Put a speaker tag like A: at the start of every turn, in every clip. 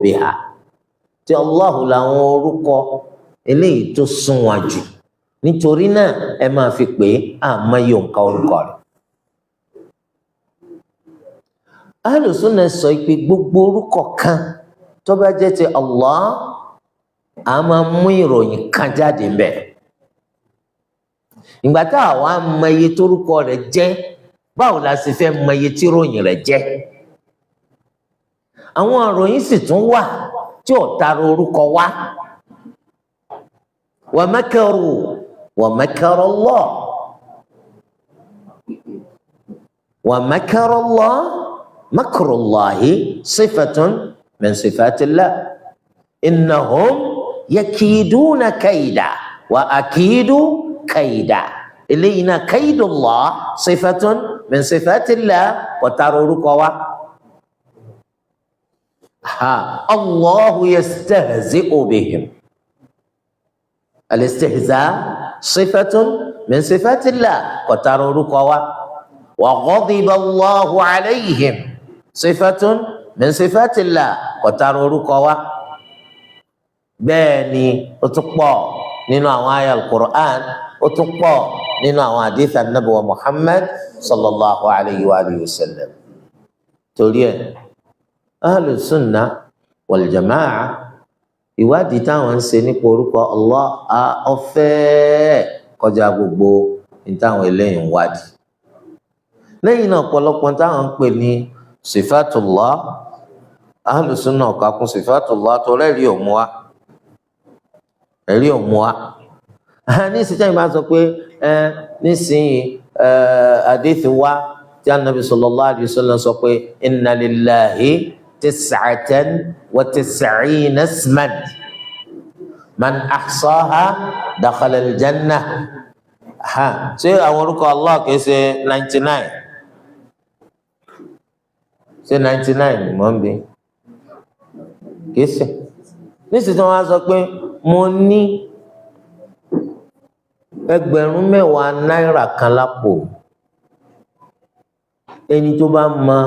A: biha tí Allahu làwọn orúkọ eléyìí tó sunwọ̀n jù nítorí náà ẹ máa fi pè é àmọ́ yóò ń ka orúkọ rẹ̀. Ahlu Sunnah sọ pé gbogbo orúkọ kan tó bá jẹ́ ti Allah a máa mú ìròyìn kan jáde ńbẹ̀. Ìgbà tá a wá mọ iye tórúkọ rẹ̀ jẹ́ báwo la sì fẹ́ mọ iye tí ìròyìn rẹ̀ jẹ́. Àwọn ìròyìn sì tún wà tí ò tara orúkọ wá. Wa makaru wa makara Allah wa makara Allah makrullahi sifatun min sifatillah innahum yakiduna kaida wa akidu kaida eléyìí náà kaidullah sifatun min sifatillah wa tara orúkọ wá. Allahu yastahzi'u bihim. Al-istihza' sifatun min sifatillah wa tara orúkọ wá. Wa ghadiba Allahu alayhim sifatun min sifatillah wa tara orúkọ wá. Bẹ́ẹ̀ ni ó tún pọ̀ nínú àwọn àyá al-Qur'an, ó tún pọ̀ nínú àwọn hadith Ànábì wa Muhammad sallallahu alayhi wa alihi wa sallam. Torí ẹ̀ Ahlu Sunnah wal Jama'ah ìwádìí táwọn ń ṣe nípa orúkọ Allah ọ̀fẹ́ kọjá gbogbo ní táwọn eléyìí ń wádìí. Lẹ́yìn náà ọ̀pọ̀lọpọ̀ táwọn ń pè ní sifatullah Ahlu Sunnah kà kún sifatullah tó rẹ́ẹ̀rí òmù wa ẹ̀rí òmù wa. Ní ìsìtẹ́ yìí máa sọ pé nísìnyí àdéhìí wá tí Ànábì sallallahu alayhi wa sallam sọ pé inna lillahi tis'atan wa tis'ina isman man ahsaha dakhala al-jannah. Ṣé àwọn orúkọ Allah kìí ṣe 99? Ṣé 99 ni mo ń bí? Kìí ṣe. Nísìsiyìí wọ́n á sọ pé mo ní 10,000 náírà kan lápò. Ẹni tó bá mọ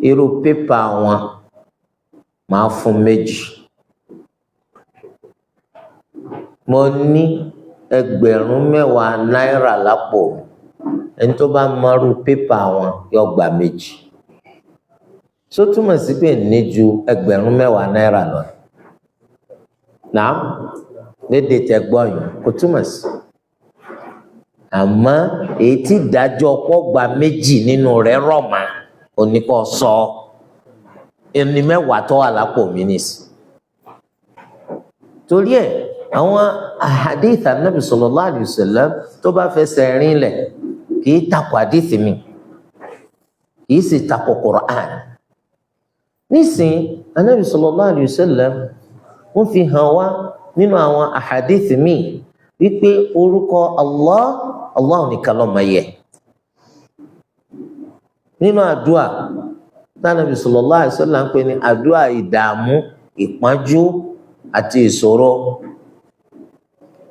A: irú pépà wọn máa fún 2. Mo ní 10,000 náírà lápò. Ẹni tó bá mọ irú pépà wọn yóò gba 2. Só túmọ̀ sí pé ní ju 10,000 náírà lọ. Nàá lédè tẹ́gbọ́n yìí kò túmọ̀ sí. Àmọ́ èyí tí ìdájọ́ ọ̀pọ̀ gba 2 nínú rẹ̀ rọ̀ mà oníkọ́ sọ ẹni 10 tó wà lápò mi nìsí. Torí ẹ̀ àwọn hadith Ànábì sallallahu alayhi wa sallam tó bá fẹsẹ̀ rinlẹ̀ kì í takò hadith mi kì í sì takò Qur'an. Nísìn Ànábì sallallahu alayhi wa sallam wọ́n fi hàn wá nínú àwọn ahadith mi wípé orúkọ Allah nìkan ló máa yẹ. Nínú àdúà tánàbí sallallahu alaihi wasallam ń pè ní àdúà ìdààmú ìpọ́njú àti ìṣòro.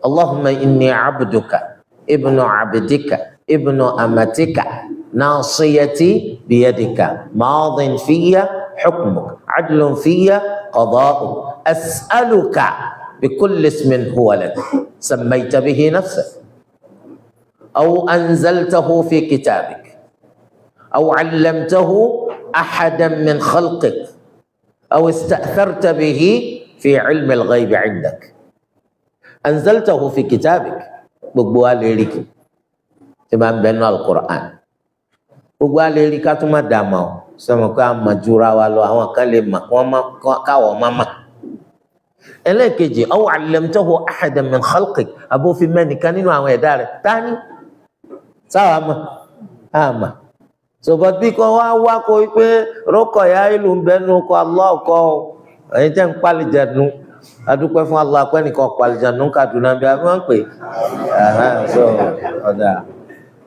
A: Allahumma inni abduka ibnu abdika ibnu amatika nasiyati biyadika madin fiyya hukmuk adlun fiyya qada'uk as'aluka bikulli ismin huwa lak sammayta bihi nafsak aw anzaltahu fi kitabik أو علمته أحدا من خلقك أو استأثرت به في علم الغيب عندك أنزلته في كتابك gbogbo wa lè rí kí tí máa ń bẹnu alukur'an gbogbo wa lè rí ká tún má dà mà ó sọmọ pé a mà jura wa lọ àwọn kan lè mà káwọ má mà. ẹlẹ́ẹ̀kejì أو علمته أحدا من خلقك abófin mẹ́nìkan nínú àwọn ẹ̀dá rẹ̀ tání sáwà mà á mà. Sọ̀bọ̀ bí kò wá kó pé rọ́kọ̀ ya ìlú ń bẹnu kọ Allah kọ́ ẹ̀yin tẹ́ ń pàlìjànú adúpẹ́ fún Allah pẹ́ nìkan pàlìjànú Kaduna bí wọ́n ń pè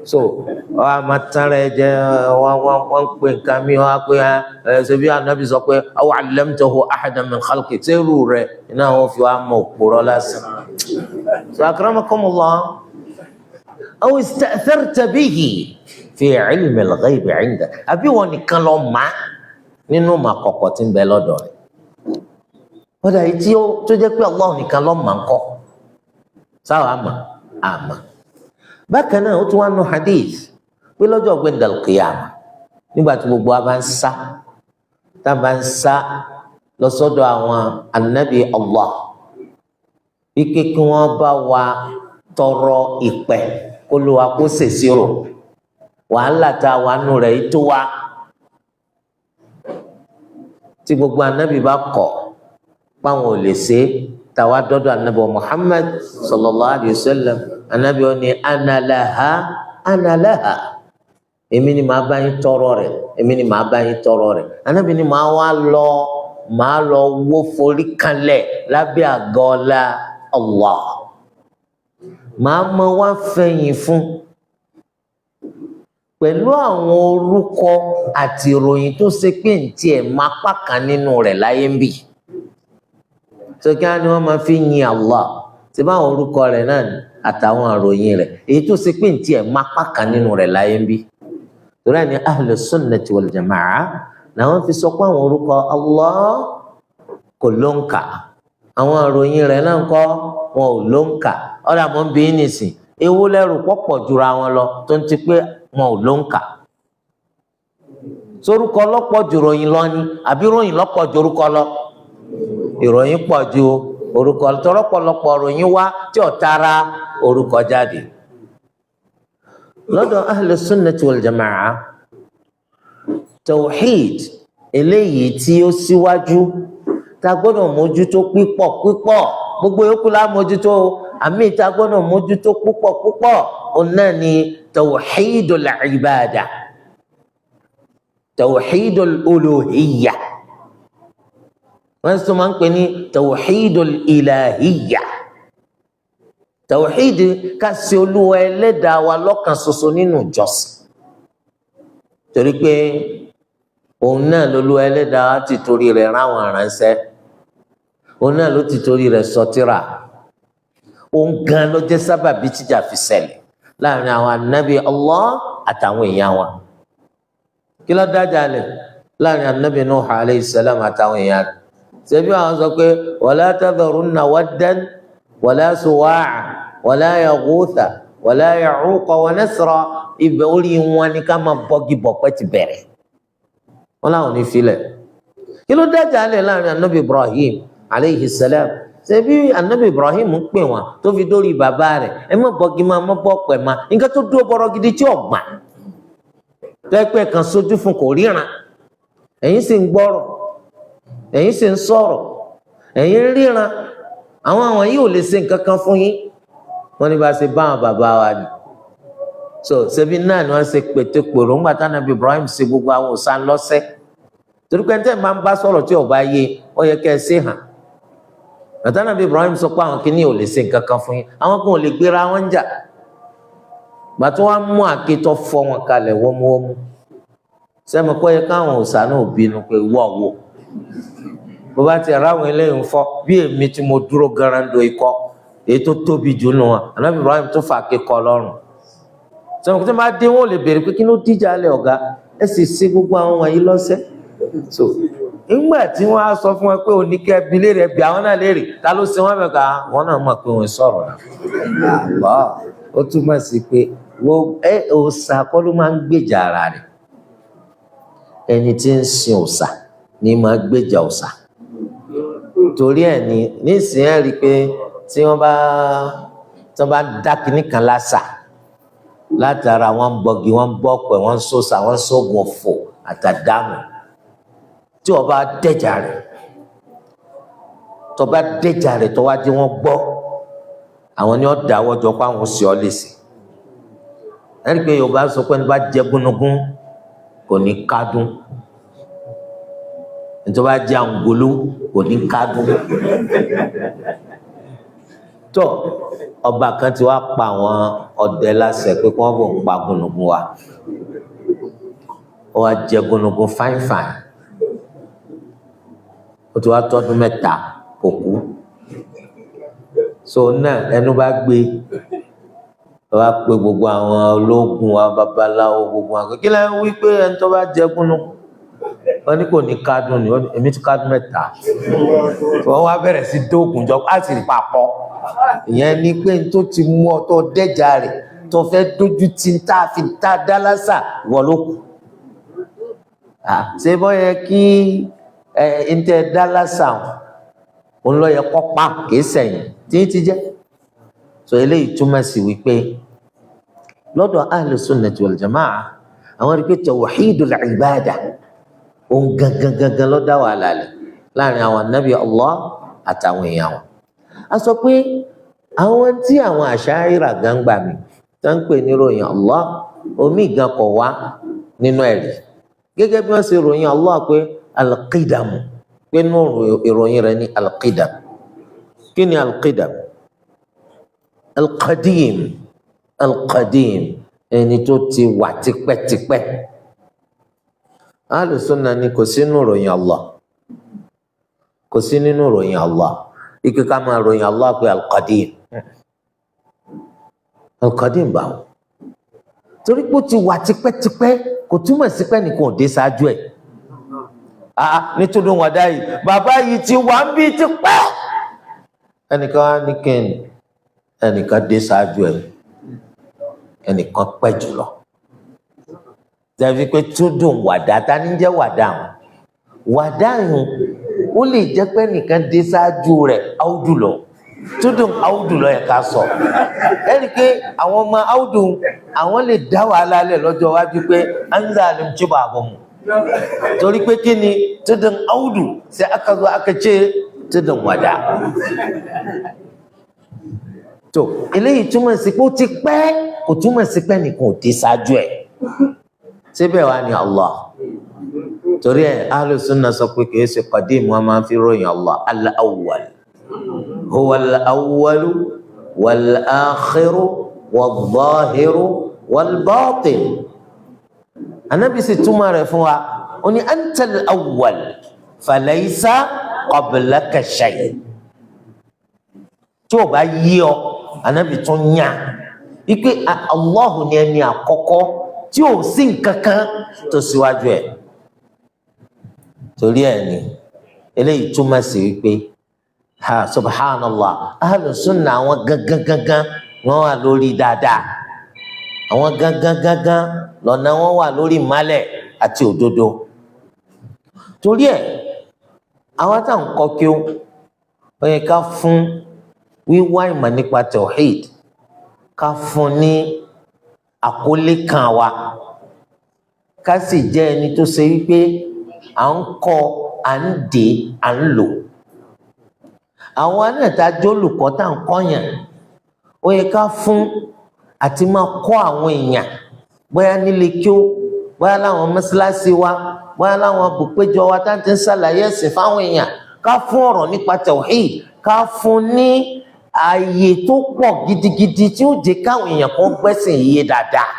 A: so wọ́n á máa tán rẹ̀ jẹ́ wọ́n ń pè nǹkan mi wọ́n á pè ṣe bí Ànábì sọ pé aw allamtahu ahadan min khalqi tẹ́rù rẹ̀ iná wọn fi wá mọ òpùrọ̀ lásán. So akramakumullah aw ista'tharta bihi fi ilmi al-ghaybi 'indak àbí wọn nìkan lọ mà nínú mà kọ̀kọ̀ tí ń bẹ lọ́dọ̀ rẹ̀ ọ̀dà yìí tí ó tó jẹ́ pé Allah nìkan ló máa ń kọ́ sáwọn àmà bákan náà ó tún wá nù hadith pé lọ́jọ́ gbẹ̀ndàl qiyamah nígbà tí gbogbo wa bá ń sá tá a bá ń sá lọ sọ́dọ̀ àwọn anabi Allah ike kí wọ́n bá wa tọrọ ìpẹ̀ kó ló wa kó ṣèṣirò wàhálà tá a wà nù rẹ̀ yìí tó wa tí gbogbo anabi bá kọ̀ páwọn ò lè ṣe tàwa dọ́dọ̀ anabi Muhammad sallallahu alayhi wa sallam anabi ó ní ana laha èmi ni màá bá yín tọrọ rẹ̀ èmi ni màá bá yín tọrọ rẹ̀ anabi ni màá lọ wó forí kanlẹ̀ lábẹ́ àgọ́ ọlá Allah màá mọ wá fẹ̀yìn fún pẹ̀lú àwọn orúkọ àti ìròyìn tó ṣe pé ntí ẹ̀ máa pàkan nínú rẹ̀ láyé ń bì sókè á ní wọ́n máa fi yin Allah tí báwọn orúkọ rẹ̀ náà àtàwọn ìròyìn rẹ̀ èyí tó ṣe pé ntí ẹ̀ máa pàkan nínú rẹ̀ láyé ń bì torí ẹni ahlu sunnati wal jama'a làwọn fi sọ pé àwọn orúkọ Allah kò ló ń kà àwọn ìròyìn rẹ̀ náà kọ́ wọn ò ló ń kà ọ̀dà mọ́ bí nìsín ewu lẹ́rù pọ̀pọ̀ jura wọn lọ tó ń ti pé wọn ò ló ń kà sorúkọ lọ́pọ̀ ju ìròyìn lọ ni àbí ìròyìn lọ́pọ̀ ju orúkọ lọ ìròyìn pọ̀ ju orúkọ tọrọpọlọpọ̀ ìròyìn wá tí ò tara orúkọ jáde lọ́dọ̀ ahlu sunnati wal jama'a tawhid eléyìí tí ó síwájú tá gbọ́dọ̀ mójútó pípọ̀ gbogbo yòókù la mójútó àmì tá gbọ́dọ̀ mójútó púpọ̀ ọ̀nà ni tawhidul ibada tawhidul uluhiyya wọ́n sì máa ń pè ní tawhidul ilahiyya tawhid ká sí Olúwa ẹlẹ́dàá wa lọ́kan ṣoṣo nínú ìjọsìn torí pé òun náà lolúwa ẹlẹ́dàá ti torí rẹ̀ ráwọn aránṣẹ́ òun náà ló ti torí rẹ̀ sọ tírà òun gan ló jẹ́ sábàbí tíjà fi ṣẹlẹ̀ láàrin àwọn ànábì Allah àtàwọn èèyàn wa kí ló dájà lẹ̀ láàrin ànábì Nuh alayhi salam àtàwọn èèyàn rẹ̀ ṣebí àwọn sọ pé wala tadharunna waddan wala suwa'a wala yaghutha wala ya'uqa wa nasra ibẹ̀ orí wọn ni ká máa bọ́gi bọ̀pẹ́ ti bẹ̀rẹ̀ wọn làwọn ní filẹ̀ kí ló dájà lẹ̀ láàrin ànábì Ibrahim alayhi salam ṣebí ànábì Ibrahim ń pè wọn tó fi dórí bàbá rẹ̀ ẹ má bọ́gi máa má bọ́ pẹ̀ máa nǹkan tó dúró bọ́rọ̀ gidi tí ọ̀gbà tẹ́pẹ́ kan sójú fún kò ríran ẹ̀yin sì ń gbọ́rọ̀ ẹ̀yin sì ń sọ̀rọ̀ ẹ̀yin ríran àwọn yìí ò lè ṣe nǹkan kan fún yín wọ́n ní bá ṣe bá àwọn bàbá wa ni so ṣebí náà ni wọ́n ṣe pètèpèrò ńgbà tí ànábì Ibrahim ṣe gbogbo àwọn òòṣà lọ́sẹ̀ torí pé tẹ́ ẹ̀ máa ń bá sọ̀rọ̀ tí ò bá yé ó yẹ kẹ́ ẹ ṣe hàn ànábì Ibrahim sọ pé àwọn kìíní ò lè ṣe nǹkan kan fún yín àwọn kan ò lè gbéra wọn jà gbà tó wá mú àketọ́ fọ́ wọn kalẹ̀ wọ́múwọ́mú sẹ́mi kọ́ yẹ káwọn òòṣà náà bínú pé wọ́ọ̀wọ́ bó bá ti ráwọn eléyìí ń fọ́ bí èmi tí mo dúró garando ikọ́ èyí tó tóbi jù nù wọn ànábì Ibrahim tó fà kékọ́ lọ́rùn sẹ́mi kí tó máa dé wọn ò lè béèrè pé kí ló díjà lẹ̀ ọ̀gá ẹ sì ṣe gbogbo àwọn wọ̀nyí lọ́sẹ̀ so nígbà tí wọ́n á sọ fún wọn pé oníkẹ́ bi léèrè bí àwọn náà léèrè ta ló ṣe wọ́n bẹ̀ ká wọ́n náà mọ̀ pé wọ́n sọ̀rọ̀ náà ó túmọ̀ sí pé òòṣà kọ́ ló máa ń gbèjà ara rẹ̀ ẹni tí ń sin òòṣà ni máa gbèjà òòṣà torí ẹ̀ ní nísìnyí ẹ̀ rí i pé tí wọ́n bá dá kinní kan lásà látara wọn bọgi wọn bọ pẹ wọn sọsà wọn sọgùn ọ̀fọ̀ àtàdánù tí wọ́n bá dẹjà rẹ̀ tó bá dẹjà rẹ̀ tó wá dé wọn gbọ́ àwọn ni wọ́n dáwọ́ jọ pé àwọn sì ọ lèsì ẹni pé Yorùbá sọ pé ẹni bá jẹ gúnugún kò ní kádùn ẹni tó bá jẹ àǹgoló kò ní kádùn tó ọba kan ti wá pa àwọn ọdẹ láṣẹ pé kí wọ́n bò ń pa gúnugún wa ó wá jẹ gúnugún fáìfáì ó ti wá tọdún mẹ́ta kò kú so náà ẹnu bá gbé wá pé gbogbo àwọn ológun wa babaláwo gbogbo àwọn kí lẹ́yìn wí pé ẹni tó bá jẹ gúnugún wọ́n ní kò ní kádùn ni èmi ti kádùn mẹ́ta wọ́n wá bẹ̀rẹ̀ sí dóògùn jọ á sì rí papọ̀ ìyẹn ni pé n tó ti mú ọ tó dẹ́jà rẹ̀ tó fẹ́ dójú tí n tá a fi tá a dá lásà wọ́n ló kù ṣé bọ́ yẹ kí n tẹ dá lásà òun lọ yẹ kọ́ pa kìí sẹ̀yìn tí ń ti jẹ́ so eléyìí túmọ̀ sí wípé lọ́dọ̀ ahlu sunnati wal jamaa àwọn rí pé tawhidul ibada òun gangan ló dá wàhálà lẹ̀ láàrin àwọn ànábì Allah àtàwọn èèyàn wọn. a sọ pé àwọn tí àwọn àṣàírà gangba mi tó ń pè ní ròyìn Allah omi gan kọ̀ wá nínú ẹ̀rí gẹ́gẹ́ bí wọ́n ṣe ròyìn Allah pé alqidamu pé nínú ìròyìn rẹ̀ ní alqidam. kí ni alqidam? alqadim ẹni tó ti wà tipẹ́tipẹ́. Ahlu Sunnah ni kò sí nínú ròyìn Allah, kò sí nínú ròyìn Allah ike ká máa ròyìn Allah pé alqadim báwo torí pé ó ti wà tipẹ́tipẹ́ kò túmọ̀ sí pé nìkan ò dé ṣáájú ẹ̀. nítorí wọn dá yìí bàbá yìí ti wà ń bí tipẹ́ ẹnìkan á ní kẹ́ni ẹnìkan dé ṣáájú ẹ̀ ẹnìkan pẹ́ jùlọ tẹ̀fi pé tó dùn wàdà ta ní jẹ́ wàdà hàn wàdà yìí ó lè jẹ́ pé nìkan dé ṣáájú rẹ̀ áwùdù lọ tó dùn áwùdù lọ yẹ ká sọ ẹni pé àwọn ọmọ áwùdù àwọn lè dá wàhálà lẹ̀ lọ́jọ́ iwájú pé anza alim tí bá bọ̀ mu torí pé kí ni tó dùn áwùdù sai aka zo aka ce tó dùn wàdà tó eléyìí túmọ̀ sí pé ó ti pẹ́ kò túmọ̀ sí pé nìkan ò dé ṣáájú ẹ̀ síbẹ̀ wá ní Allah torí ẹ̀ Ahlu Sunnah sọ pé kìí ṣe qadim wọn máa fi ròyìn Allah al-awwal huwa al-awwalu wal-akhiru wal-zahiru wal-batin Ànábì sì túmọ̀ rẹ̀ fún wa ó ní anta al-awwal falaysa qablaka shay tí o bá yí ọ Ànábì tún yàn wípé Allah ni ẹni àkọ́kọ́ tí ò sí nǹkan kan tó síwájú ẹ̀ torí ẹ̀ ni eléyìí túmọ̀ sí wípé subhanallah Ahlu Sunnah àwọn gangan wọn wà lórí dáadáa àwọn gangan lọ́nà wọn wà lórí ìmálẹ̀ àti òdodo torí ẹ̀ àwọn táwọn kọ́ kí ó yẹ ká fún wíwá ìmọ̀ nípa tawhid ká fún ní àkọlé kan wa ká sì jẹ́ ẹni tó ṣe wípé à ń kọ́ à ń dè à ń lò àwọn anàtàjọ olùkọ́ tá à ń kọ́yàn ó yẹ ká fún àti máa kọ́ àwọn èèyàn bóyá nílé kí ó bóyá láwọn mọ́sálásí wa bóyá láwọn àbùpéjọ wa tá à ń ti ń ṣàlàyé ẹ̀sìn fáwọn èèyàn ká fún ọ̀rọ̀ nípa tawhid ká fún ní ààyè tó pọ̀ gidigidi tí ó jẹ́ káwọn èèyàn kan gbẹ́sìn yíyé dáadáa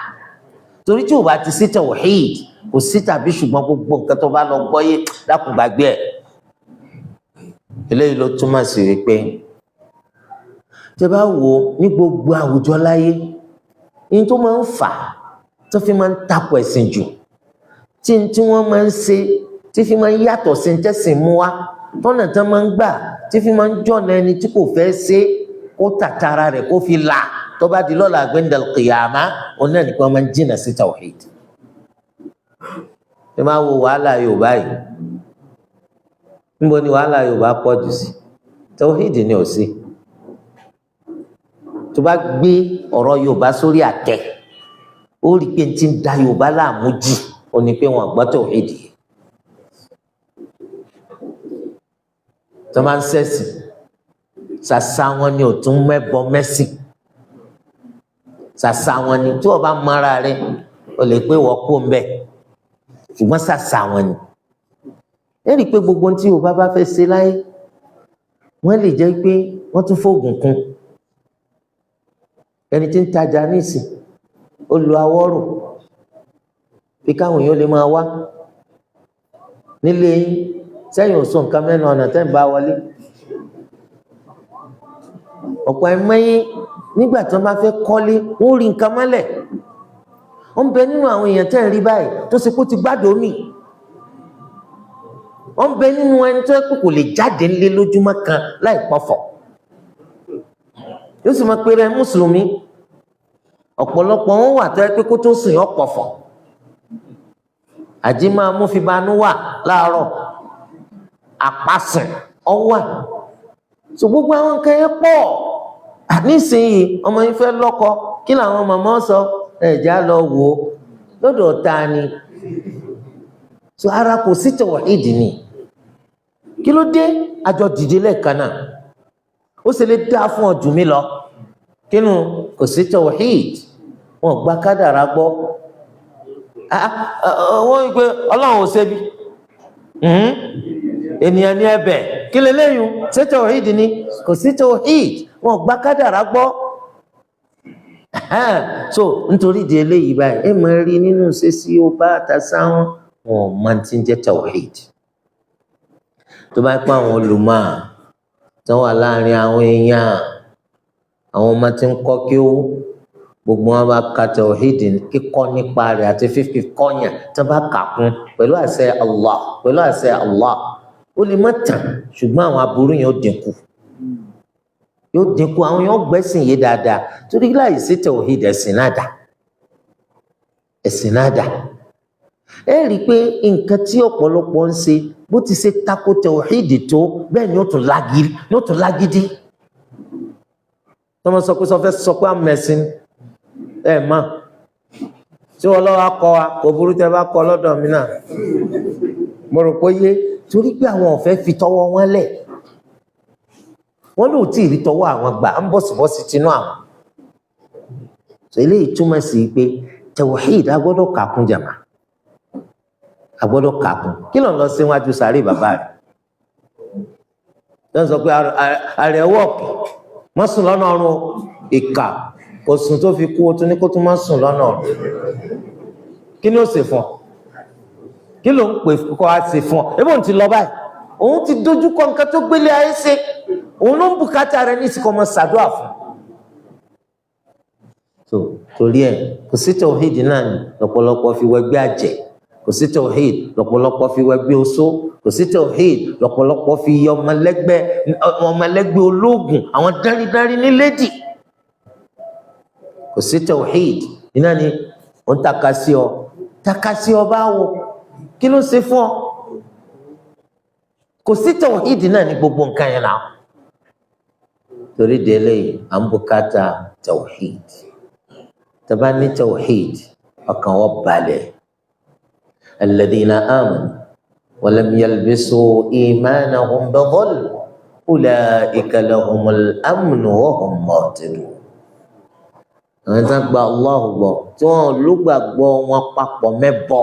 A: torí tí ò bá ti sí tawhid kò sí tàbí ṣùgbọ́n gbogbo nǹkan tó bá lọ gbọ́ yé dákun gbàgbé ẹ̀ eléyìí ló túmọ̀ sí wípé tẹ́ bá wo ní gbogbo àwùjọ láyé ní tó máa ń fà tó fi máa ń takò ẹ̀sìn jù tí wọ́n máa ń ṣe tí fi máa ń yàtọ̀ sí tẹ̀sìn mú wa tọ́nà tán máa ń gbà tí fi máa ń jọ̀nà ẹni tí kò fẹ́ ṣe kó tàtàrà rẹ̀ kó fi là tó bá di lọ́la gbẹ́ndàl kìyàmá òun náà nìkan máa ń jìnnà sí tawhid. ẹ máa wo wàhálà Yorùbá yìí níbo ni wàhálà Yorùbá pọ̀ jù sí tawhid ni ò sí tó bá gbé ọ̀rọ̀ Yorùbá sórí àtẹ ó rí i pé ti ń da Yorùbá láàmú jù ó ní pé wọn gbọ́ tawhid yìí tó máa ń sẹ́sìn ṣàṣà wọn ni ò tún mẹ́bọ mẹ́sìn ṣàṣà wọn ni tí wọ́n bá mara rẹ o lè pé wọ́n kó ń bẹ̀ ṣùgbọ́n ṣàṣà wọn ni ẹ rí i pé gbogbo ohun tí Yorùbá bá fẹ́ ṣe láyé wọ́n lè jẹ́ pé wọ́n tún fóògùn kún ẹni tí ń tajà nísìn ó lo awọ́rò bí káwọn èèyàn lè máa wá nílé yín sẹ́yìn ò sọ nǹkan mẹ́nu ọ̀nà tẹ́ ń bá wọlé ọ̀pọ̀ ẹ̀mẹ́yìn nígbà tí wọ́n bá fẹ́ kọ́lé wọ́n rí nǹkan mọ́lẹ̀ wọ́n bẹ nínú àwọn èèyàn tẹ́ ń rí báyìí tó ṣe kó ti gbádùn mí wọ́n bẹ nínú ẹni tó yẹ kó lè jáde ńlé lójúmọ́ kan láì pọ̀fọ̀ yóò sì máa pe rẹ̀ mùsùlùmí. Ọ̀pọ̀lọpọ̀ wọn wà tó yẹ pé kó tó sùn yọ pọ̀fọ̀, àjí máa mú fi banú wà láàárọ̀, àpasùn ọwà. So gbogbo àwọn nǹkan yẹn pọ̀. Nísìnyí ọmọ yín fẹ́ lọ́kọ, kí làwọn màmá sọ? Ẹ̀já lọ wò ó lọ́dọ̀ ta ni. So ara kò sí tawhid ni. Kí ló dé? Àjọ dìde lẹ́ẹ̀kan náà, ó sì lè dá fún ọ jù mí lọ. Kínú kò sí tawhid, wọn gba kádàrá gbọ́. Wọ́n ń pe Ọlọ́run ò ṣe bí ènìyàn ní ẹ̀bẹ̀, kí lè léyìn ṣé tawhid ni? Kò sí tawhid, wọn gba kádàrá gbọ́. So nítorí di eléyìí báyìí ẹ máa rí nínú ṣe sí ó bá àtàṣà wọn máa ti ń jẹ́ tawhid. Tó bá pẹ́ àwọn olùmọ̀ tó wà láàrin àwọn èèyàn, àwọn ọmọ tí ń kọ́ kí ó gbogbo wọn bá ka tawhid kíkọ́ nípa rẹ̀ àti fífi kọ́yàn tó bá kà kún pẹ̀lú àṣẹ Allah, pẹ̀lú àṣẹ Allah, ó lè má tàn ṣùgbọ́n àwọn aburú yẹn ó dínkù, yóò dínkù. Àwọn yẹn ó gbẹ́sìn yé dáadáa torí láì sí tawhid ẹ̀sìn náà dà, ẹ̀sìn náà dà. Ẹ rí i pé nǹkan tí ọ̀pọ̀lọpọ̀ ń ṣe bó ti ṣe tako tawhid tó bẹ́ẹ̀ ni ó tún lágídí. Tọ́mọ sọ pé sọ pé àmẹ́sìn ẹ̀ mọ́ tí wọ́n lọ́wọ́ akọ wa kò burú tẹ́ bá kọ lọ́dọ̀ mi náà, mo rò pé yé, torí pé àwọn ọ̀fẹ́ fi tọwọ́ wọn lẹ̀, wọ́n lò tí ì rí tọwọ́ àwọn gbà ń bọ̀sibọ́sí tinú àwọn. So eléyìí túmọ̀ sí pé tawhid agbọ́dọ̀ kàkún jàmá, agbọ́dọ̀ kàkún. Kí ló ń lọ sí wájú sàárè bàbá rẹ̀ lọ́n sọ pé ààrẹ wọ́ọ̀kì má sùn lọ́nà ọ̀run, ìkà kò sùn tó fi kú, o tún ní kó tún má sùn lọ́nà ọ̀run. Kí ni ó ṣe fún ọ? Kí ló ń pè kọ́ á ṣe fún ọ? Ebó ń ti lọ báyìí, òun ti dojú kọ nǹkan tó gbélé ayé ṣe, òun ló ń bùkátà rẹ ní ìsìnkú ọmọ ṣàdúrà fún. So torí ẹ kò sí tawhid náà ni lọ́pọ̀lọpọ̀ fi wẹgbẹ́ àjẹ́, kò sí tawhid lọ́pọ̀lọpọ̀ fi wẹgbẹ́ oṣó, kò sí tawhid lọ́pọ̀lọpọ̀ fi ọmọlẹ́gbẹ́ ológun, àwọn dáridári ní lédì. Kò sí tawhid iná ni ó ń taka sí ọ báwo, kí ló ṣe fún ọ? Kò sí tawhid náà ní gbogbo nǹkan yẹn náà. Torí délé à ń bùkátà tawhid. Tàbá ní tawhid ọkàn wọ́n balẹ̀. Alladhina amanu wa lam yalbisu imanahum bidhulm ulaika lahumul amnu wa hum muhtadun. Àwọn tí wọ́n gba Allahu gbọ́ tí wọ́n ló gbàgbọ́ wọn papọ̀ mẹ́bọ,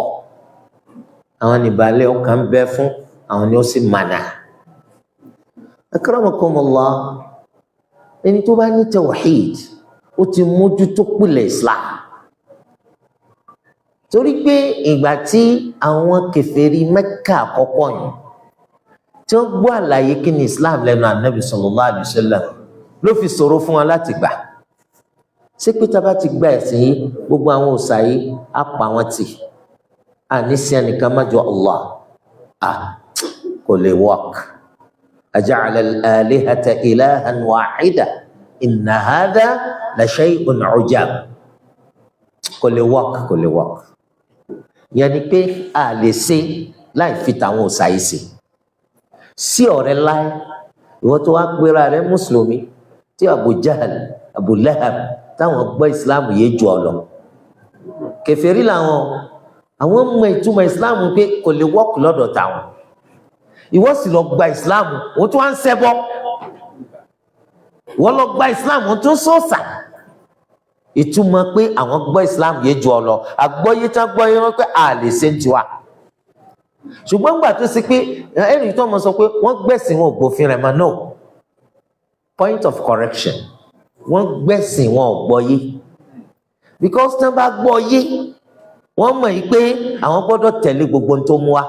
A: àwọn nìbalẹ̀ ọkàn ń bẹ fún, àwọn ni ó sì mànà. Akramakumullah, ẹni tó bá ní tawhid ó ti mójútó pìlẹ̀ Islam. Torí pé ìgbà tí àwọn kèfèrí Mẹ́kà àkọ́kọ́ yìí tí wọ́n gbọ́ àlàyé kí ni Islam lẹ́nu Ànábì sallallahu alaihi wasallam ló fi ṣòro fún wọn láti gbà. Ṣé pé tá bá ti gba ẹ̀sìn yìí gbogbo àwọn òòṣà yìí á pa wọn tì, àní sí ẹnìkan má jọ Allah, kò lè work. Aja'ala al-alihata ilahan wahida inna hadha la shay'un 'ujab. Kò lè work. Ìyẹn ni pé a lè ṣe láì fi tàwọn òòṣà yìí ṣe. Sí ọ̀rẹ́ láì ìwọ tó wá gbéra rẹ mùsùlùmí tí Abu Jahl, Abu Lahab táwọn gbọ́ ìsìláàmù yé jù ọ lọ. Kèfèrí làwọn, àwọn mọ ìtumọ̀ ìsìláàmù pé kò lè work lọ́dọ̀ tàwọn. Ìwọ sì lọ gba ìsìláàmù ó tún wá ń ṣẹbọ, wọ́n lọ gba ìsìláàmù ó tún sọ̀sà. Ìtumọ̀ pé àwọn gbọ́ ìsìláàmù yé jù ọ lọ, àgbọ́yé tán gbọ́yé wọn pé a lè ṣe ń tiwa. Ṣùgbọ́n gbà tó ṣe pé ẹ̀rí tó mọ̀ sọ pé wọ́n gbẹ̀sìn wọn ò gbófin rẹ̀ mọ́, no. Point of correction, wọ́n gbẹ̀sìn wọn ò gbọ́yé, because tí wọ́n bá gbọ́yé wọ́n mọ̀ yìí pé àwọn gbọ́dọ̀ tẹ̀lé gbogbo ohun tó mú wa.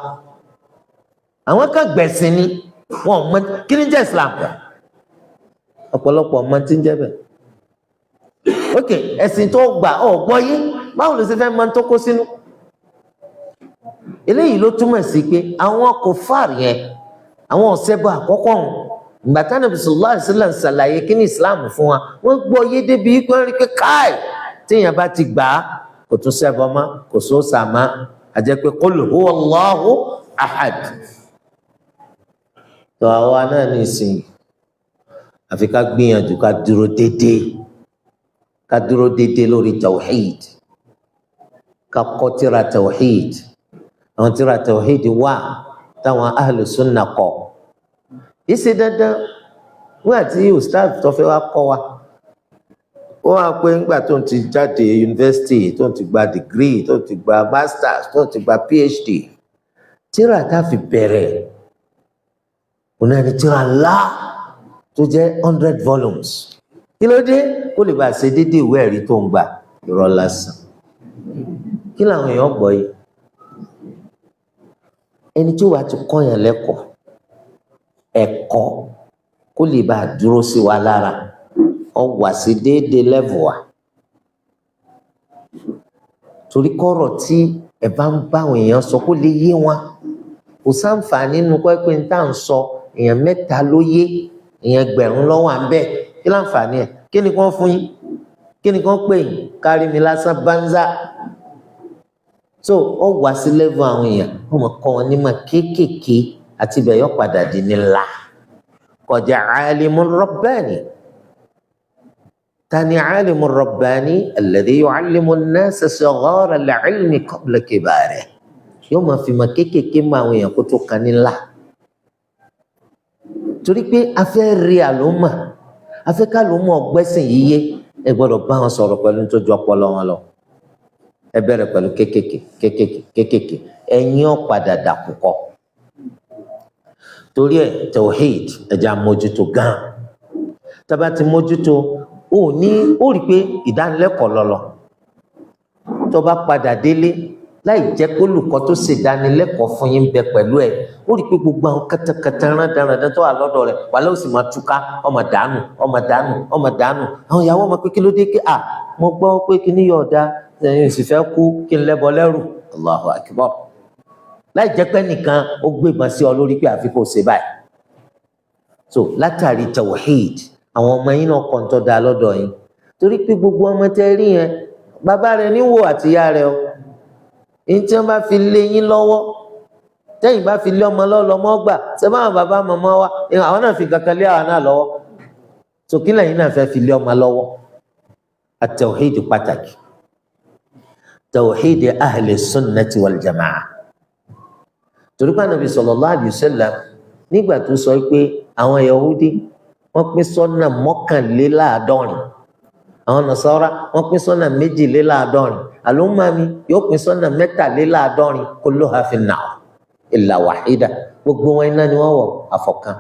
A: Àwọn kan gbẹ̀sìn ni wọn ò mọ kí ni jẹ́ Islam. Ọ̀pọ̀lọpọ̀ ọmọ tí ń jẹ́ bẹ́ẹ̀. Ok, ẹ̀sìn tó gbà ọ̀ gbọ́yé, báwo ló ṣe fẹ́ mọ tó kó sínú? eléyìí ló túmọ̀ sí pé àwọn kòfàr yẹn àwọn ọ̀sẹ̀bọ àkọ́kọ́ ọ̀hún ìgbà tí Ànábì sallallahu alaihi wasallam ṣàlàyé kí ni Islam fún wa wọ́n gbọ́ yé débi pé wọ́n rí pé káì téèyàn bá ti gbà á kò tún ṣẹbọ mọ́ kò sóòṣà mọ́ àjẹ́ pé qul huwallahu ahad. tó àwa náà ní ìsìn àfi ká gbìyànjú ká dúró déédéé lórí tawhid ká kọ́ tírà tawhid àwọn tírà tawhid wà táwọn ahlu sunna kọ ìṣe dandan wọn àti ustaz tó fẹ́ wá kọ́ wa ó wá pé nígbà tó ń ti jáde yunifásitì tó ń ti gba degree tó ń ti gba masters tó ń ti gba phd tírà tá a fi bẹ̀rẹ̀ òun náà ni tírà ńlá tó jẹ́ 100 volumes kí ló dé kó lè bá a ṣe déédéé ìwé ẹ̀rí tó ń gbà irọ́ lásán kí làwọn èèyàn gbọ́ yìí ẹni tí ó wàá ti kọ́yàn lẹ́kọ̀ọ́ ẹ̀kọ́ kó lè bá a dúró sí wa lára ọ wà sí déédéé level wa torí kọ́rọ̀ tí ẹ bá ń bá àwọn èèyàn sọ kó lè yé wọn kò sáǹfààní nínú pé ní tá à ń sọ èèyàn 3 ló yé èèyàn 1000 ló wà ń bẹ̀ kí láǹfààní ẹ̀ kí ni kàn fún yín kí ni kàn pè yín kárí mi lásán bánzá so ọ wá sí level àwọn èèyàn wọn mọ kọ́ wọn nímọ̀ kéékèèké àti ibẹ̀ yọ padà di ní ńlá kọjá alimun rabbani tani alimun rabbani alladhi yu'allimu an-nasa saghara al-ilmi qabla kibarihi yóò máa fi mọ̀ kéékèèké mọ àwọn èèyàn kó tó kan ní ńlá torí pé a fẹ́ rí àlómà a fẹ́ ká lómà ọgbẹ́sìn yíyé ẹ gbọ́dọ̀ bá wọn sọ̀rọ̀ pẹ̀lú tó ju ọpọlọ wọn lọ ẹ bẹ̀rẹ̀ pẹ̀lú kéékèèké ẹ̀yin ó padà dàkúkọ torí ẹ̀ tawhid ẹja mójútó gan tábà ti mójútó ó rí pé ìdánilẹ́kọ̀ọ́ lọ́lọ́ tó bá padà délé láì jẹ́ pé olùkọ́ tó ṣe ìdánilẹ́kọ̀ọ́ fún yín bẹ pẹ̀lú ẹ̀ ó rí pé gbogbo àwọn kẹtẹkẹtẹ rán tó wà lọ́dọ̀ rẹ̀ wàlẹ́ ó sì máa túká ọmọ dànù àwọn ìyàwó ọmọ pé kí ló dé ké mo gbọ́ pé kí ní yọ̀ọ̀dá ẹ̀yin sì fẹ́ kú kí n lẹ́bọ lẹ́rù Allahu akbar láì jẹ́ pé nìkan ó gbébọn sí ọ lórí pé àfi kò ṣe báyìí so látàrí tawhid àwọn ọmọ yín náà kàn tó da lọ́dọ̀ yín torí pé gbogbo ọmọ tẹ rí yẹn bàbá rẹ̀ níwò àtìyá rẹ̀ o èyí tí wọ́n bá fi lé yín lọ́wọ́ tẹ́yìn bá fi lé ọmọ lọ́mọ gbà ṣé báwọn bàbá màmá wa àwọn náà fi kankan lé àwọn náà lọ́wọ́ so kí lẹ́yìn náà fẹ́ fi lé ọmọ lọ́wọ́ at-tawhid pàtàkì tawhid ahli sunnati wal jamaa torí pé Ànábì sallallahu alayhi wa sallam nígbà tó sọ pé àwọn Yahudi wọ́n pín sọ́nà 71 àwọn Nasara wọ́n pín sọ́nà 72 àlùmọ́ọ́mí yóò pín sọ́nà 73 kulluha fin nar illa wahida gbogbo wọn iná ni wọ́n wọ̀ àfọ̀kan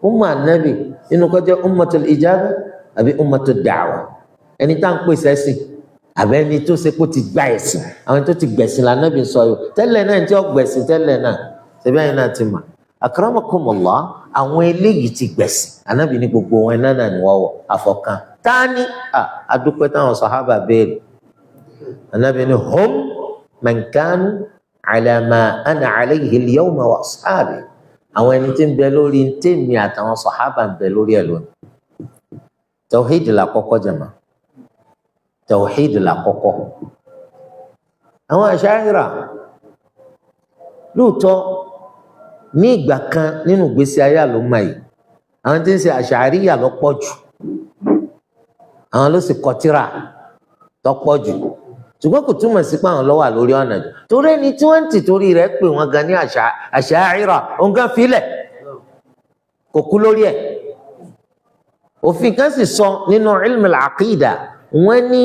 A: umma Ànábì nínú kó jẹ́ ummatul ijaba àbí ummatud da'wa ẹni tá à ń pèsè ẹ̀sìn àbẹ́ni tó ṣe kó ti gba ẹ̀sìn àwọn tó ti gbẹ̀sìn l'Ànábì sọ yìí tẹ́lẹ̀ náà tí ó gbẹ̀sìn tẹ́lẹ̀ náà ṣẹbi àyìn náà ti mà akramakumullah àwọn eléyìí ti gbẹ̀sìn Ànábì ní gbogbo wọn náà ni wọ́n wọ̀ àfọ̀kan tání adúpẹ́ táwọn sàhábà béèrè Ànábì ní hum man kanu ala ma ana alayhi al-yawma wa ashabi àwọn ẹni tí ń bẹ lórí tèmi àtàwọn sàhábà ń bẹ lórí ẹ̀ lónìí tawhid la kọ́kọ́ jama tawhid la kọ́kọ́ àwọn Ash'ari lóòótọ́ ní ìgbà kan nínú ìgbésí ayé àlùmọ́ yìí àwọn tí ń ṣe Ash'ariyya ló pọ̀ jù àwọn ló sì kọ tírà tó pọ̀ jù ṣùgbọ́n kò túmọ̀ sí pé àwọn ló wà lórí ọ̀nà jù torí ẹni tí wọ́n ń tì torí rẹ̀ pé wọ́n gan ní Ash'ariyya òun gan filẹ̀ kò kú lórí ẹ̀ òfin kan sì sọ nínú ilmi al-aqida wọ́n ní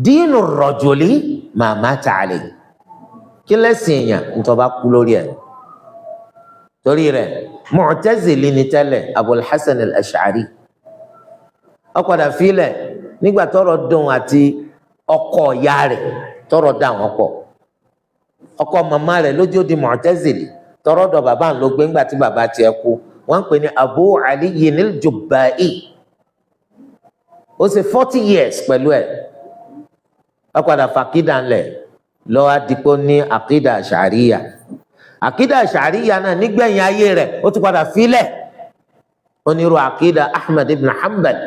A: dínú rajuli ma mata alayhi kí lẹ́sìn èèyàn nítorí bá kú lórí ẹ̀ torí rẹ̀ Mu'tazili ni tẹ́lẹ̀ Abul Hasan al-Ash'ari ó padà filẹ̀ nígbà tọ́rọ̀ dùn àti ọkọ ìyá rẹ̀ tọ́rọ̀ dà wọ́n pọ̀ ọkọ màmá rẹ̀ lójú di Mu'tazili tọ́rọ̀ dọ̀ bàbá ń lọ gbé ńgbà tí bàbá tiẹ̀ kú wọ́n ń pè ní Abu Ali al-Jubba'i ó ṣe 40 years pẹ̀lú ẹ̀ ó padà fàkídà ńlẹ̀ lọ́wọ́ adigun ní àkídà àṣàríyà. Àkídà àṣàríyà náà nígbẹ̀yìn ayé rẹ̀ ó ti padà filẹ̀. Onírú àkídà Ahmad ibn Hanbal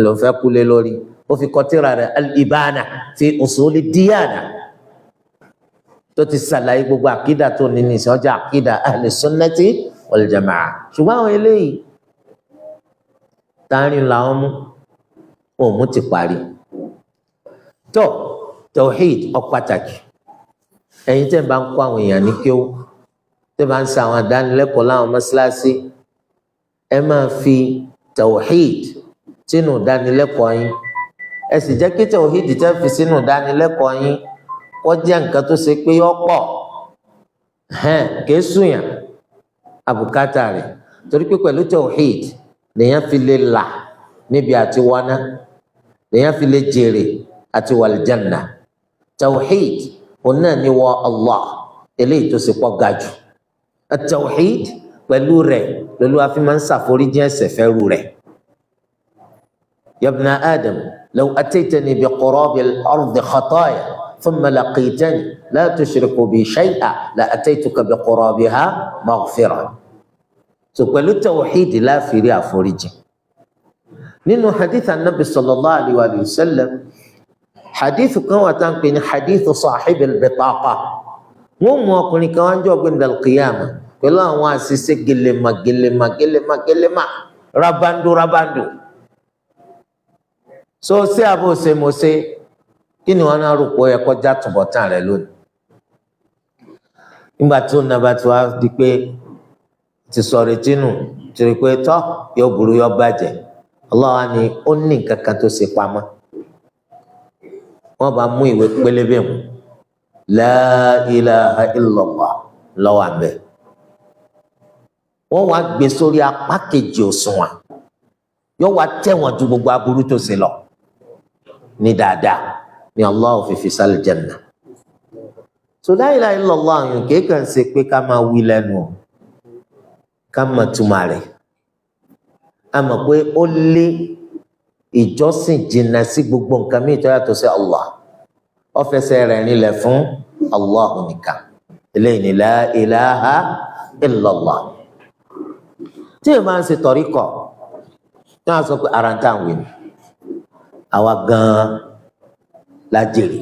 A: ló fẹ́ kúlé lórí, ó fi kọ tírà rẹ̀ al-Ibana fi usuli diyana tó ti ṣàlàyé gbogbo àkídà tó ní ní ìsọjà àkídà ahli sunnati wal jamaa. Ṣùgbọ́n àwọn eléyìí tààrin làwọn mú òun ti parí. tó tawhid ó pàtàkì. Ẹ̀yin tẹ́ bá ń kọ́ àwọn èèyàn ní kéwú, tẹ́ bá ń ṣe àwọn àdánilẹ́kọ̀ọ́ láwọn mọ́ṣáláṣí, ẹ máa fi tawhid sínú ìdánilẹ́kọ̀ọ́ yín. Ẹ sì jẹ́ kí tawhid tẹ́ fi sínú ìdánilẹ́kọ̀ọ́ yín kó jẹ́ nǹkan tó ṣe pé yọ pọ̀ kìí sùnyàn àbùkátà rẹ̀, torí pé pẹ̀lú tawhid lèèyàn fi lè là níbi àti wọná, lèèyàn fi lè jèrè àti wàlìjánà. Tawhid òun náà ni wọ Allah eléyìí tó ṣe pọ̀ ga jù. Tawhid pẹ̀lú rẹ̀ lọ́lọ́ àfi máa ń ṣàforíjì ẹ̀ṣẹ̀ fẹ́rù rẹ̀. Ya ibna Adam law ataytani bi qurabil ardi khataya thumma laqitani la tushriku bi shay'an la ataytuka bi qurabiha maghfirah. So pẹ̀lú tawhid láfìrí àforíjì. Nínú hadith anabi sallallahu alayhi wa sallam, hadith kan wà tá ń pè ní hadith sahibil bitaqa. Wọ́n mú ọkùnrin kan wá ń jọ gbẹ̀ndàl qiyamah pẹ̀lú àwọn àṣìṣe gẹlẹ́mà rabandu. So ṣé àbò ṣe mo ṣe kí ni wọn náà rò pé ẹ kọjá túbọ̀tán rẹ lónìí. Nígbà tí ó nàbà tí wàá di pé ti sọ̀rọ̀ etí nù tìrì pé tọ́ yóò burú yóò bàjẹ́, Allah ni ó ní nǹkan kan tó ṣe pamọ́. Wọ́n bá mú ìwé pélébé mu la ilaha illallah lọ́wọ́ àbẹ̀. Wọ́n wá gbé sórí apá kejì òṣùwọ̀n, yóò wá tẹ̀wọ̀n ju gbogbo aburú tó ṣe lọ ní dáadáa ni Allah fi fi sálì janna. So la ilaha illallah yìí kéèkàn ṣe pé ká máa wí lẹ́nu o, ká máa túmọ̀ rẹ̀. A mọ̀ pé ó lé ìjọsìn jìnnà sí gbogbo nǹkan mìíràn tó yàtọ̀ sí Allah. Ó fẹsẹ̀ rẹ̀ rinlẹ̀ fún Allah nìkan. Eléyìí ni la ilaha illallah. Tí èèyàn máa ń ṣe tọ̀ríkọ̀, tí wọ́n á sọ pé ara ń tàn wí ni, àwa gan-an la jèrè.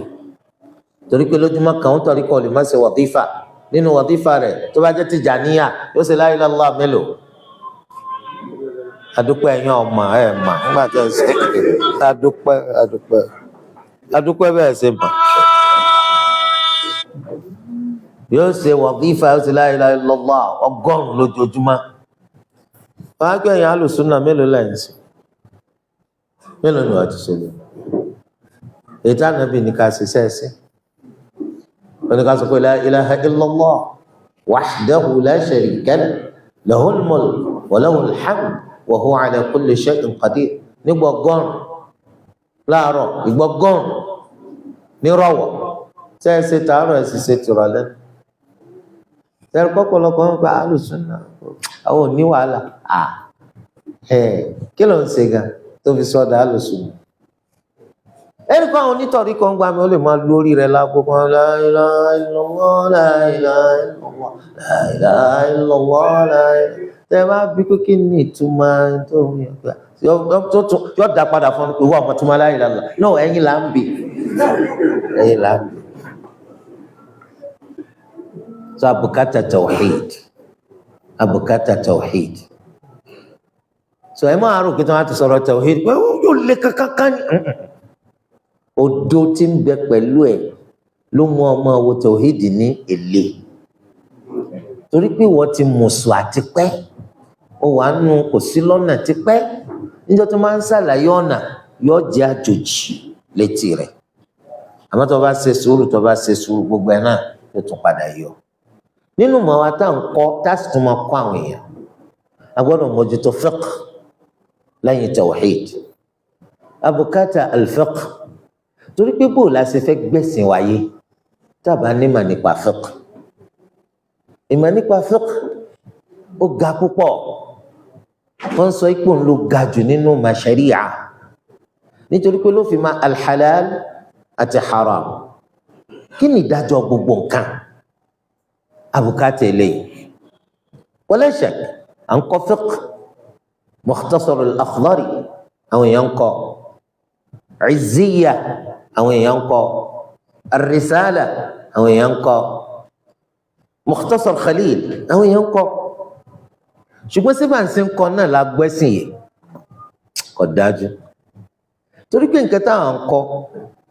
A: Torí pé lójúmọ́ kan ó tọ̀ríkọ̀ lè má ṣe wàdífà. Nínú wàdífà rẹ̀ tó bá jẹ́ Tìjàníyà yóò ṣe la ilaha illallah mélòó? Adúpẹ́ ẹ̀yàn ọmọ ẹ̀ mà nígbà tí ẹ ṣe adúpẹ́ bẹ́ẹ̀ ṣe mà. Yóò ṣe wàdífà yóò ṣe la ilaha illallah 100 lójoojúmọ́. Wọ́n á gbé ẹ̀yàn alùsùnà mélòó lẹ́yìn sí? Mélòó ni wàá ti ṣe lè? Ètò ànábì ní ká ṣe sẹ́ẹ̀sì. Wọ́n ní ká sọ pé la ilaha illallah wahdahu la sharika lahu lahul mulk wa lahul hamd wa huwa ala kulli shay'in qadir. Nígbà ọgọ́rùn láàárọ̀, ìgbà ọgọ́rùn nírọ̀wọ̀, sẹ́ẹ̀sì tààrọ̀ ẹ̀ sì ṣe tìrọ̀lẹ́. Tẹ́lẹ̀ kọ́kọ́lọ́kọ́ ń pa alùsùnà àwọn ò ní wàhálà. Kí ló ń ṣe gan tó fi sọ́dà alùsùnà? Ẹni kan àwọn onítọ̀rí kan gbà mí ó lè máa lórí rẹ̀ lágbo kan la ilaha illallah la ilaha illallah la ilaha illallah. Tẹ́ bá bí pé kí ni ìtumọ̀ tó ń yọ dá padà fún ìwọ ọmọ tó máa la ilaha illallah. No, ẹ̀yin là ń bì. Ẹ̀yin là ń bì. So abukata tawhid. So ẹ máa rò pé tí wọ́n á ti sọ̀rọ̀ tawhid pé yóò lé kankan ní. Odo tí ń bẹ pẹ̀lú ẹ̀ ló mú ọmọ wo tawhid ní èlé. Torí pé wọ́n ti mùsù àti pẹ́, ó wà nù kò sí lọ́nà ti pẹ́. Níjọ́ tó máa ń ṣàlàyé ọ̀nà yóò jẹ́ àjòjì létí rẹ̀. Àmọ́ tó bá ṣe sùúrù gbogbo ẹ̀ náà yóò tún padà yọ. Nínú mọ̀ wá tá à ń kọ́ tá a sì tún máa kọ́ àwọn èèyàn, a gbọ́dọ̀ mójútó fiqh lẹ́yìn tawhid. Abukata al-fiqh. Torí pé bó la ṣe fẹ́ gbẹ̀sìn wáyé tábà nímọ̀ nípa fiqh. Ìmọ̀ nípa fiqh ó ga púpọ̀. Wọ́n sọ ipò ń lo ga jù nínú màṣẹ́ríà nítorí pé ló fi máa al-halal àti haram. kí ni ìdájọ́ gbogbo nǹkan àbùkátà eléyìí wala shak à ń kọ́ fiqh Mukhtasar al-Akhdari àwọn èèyàn ń kọ́ Izziyya àwọn èèyàn ń kọ́ Ar-Risala àwọn èèyàn ń kọ́ Mukhtasar Khalil àwọn èèyàn ń kọ́ ṣùgbọ́n síbà ń sin kọ́ náà la gbẹ́sìn yìí kò dájú torí pé nǹkan táwọn ń kọ́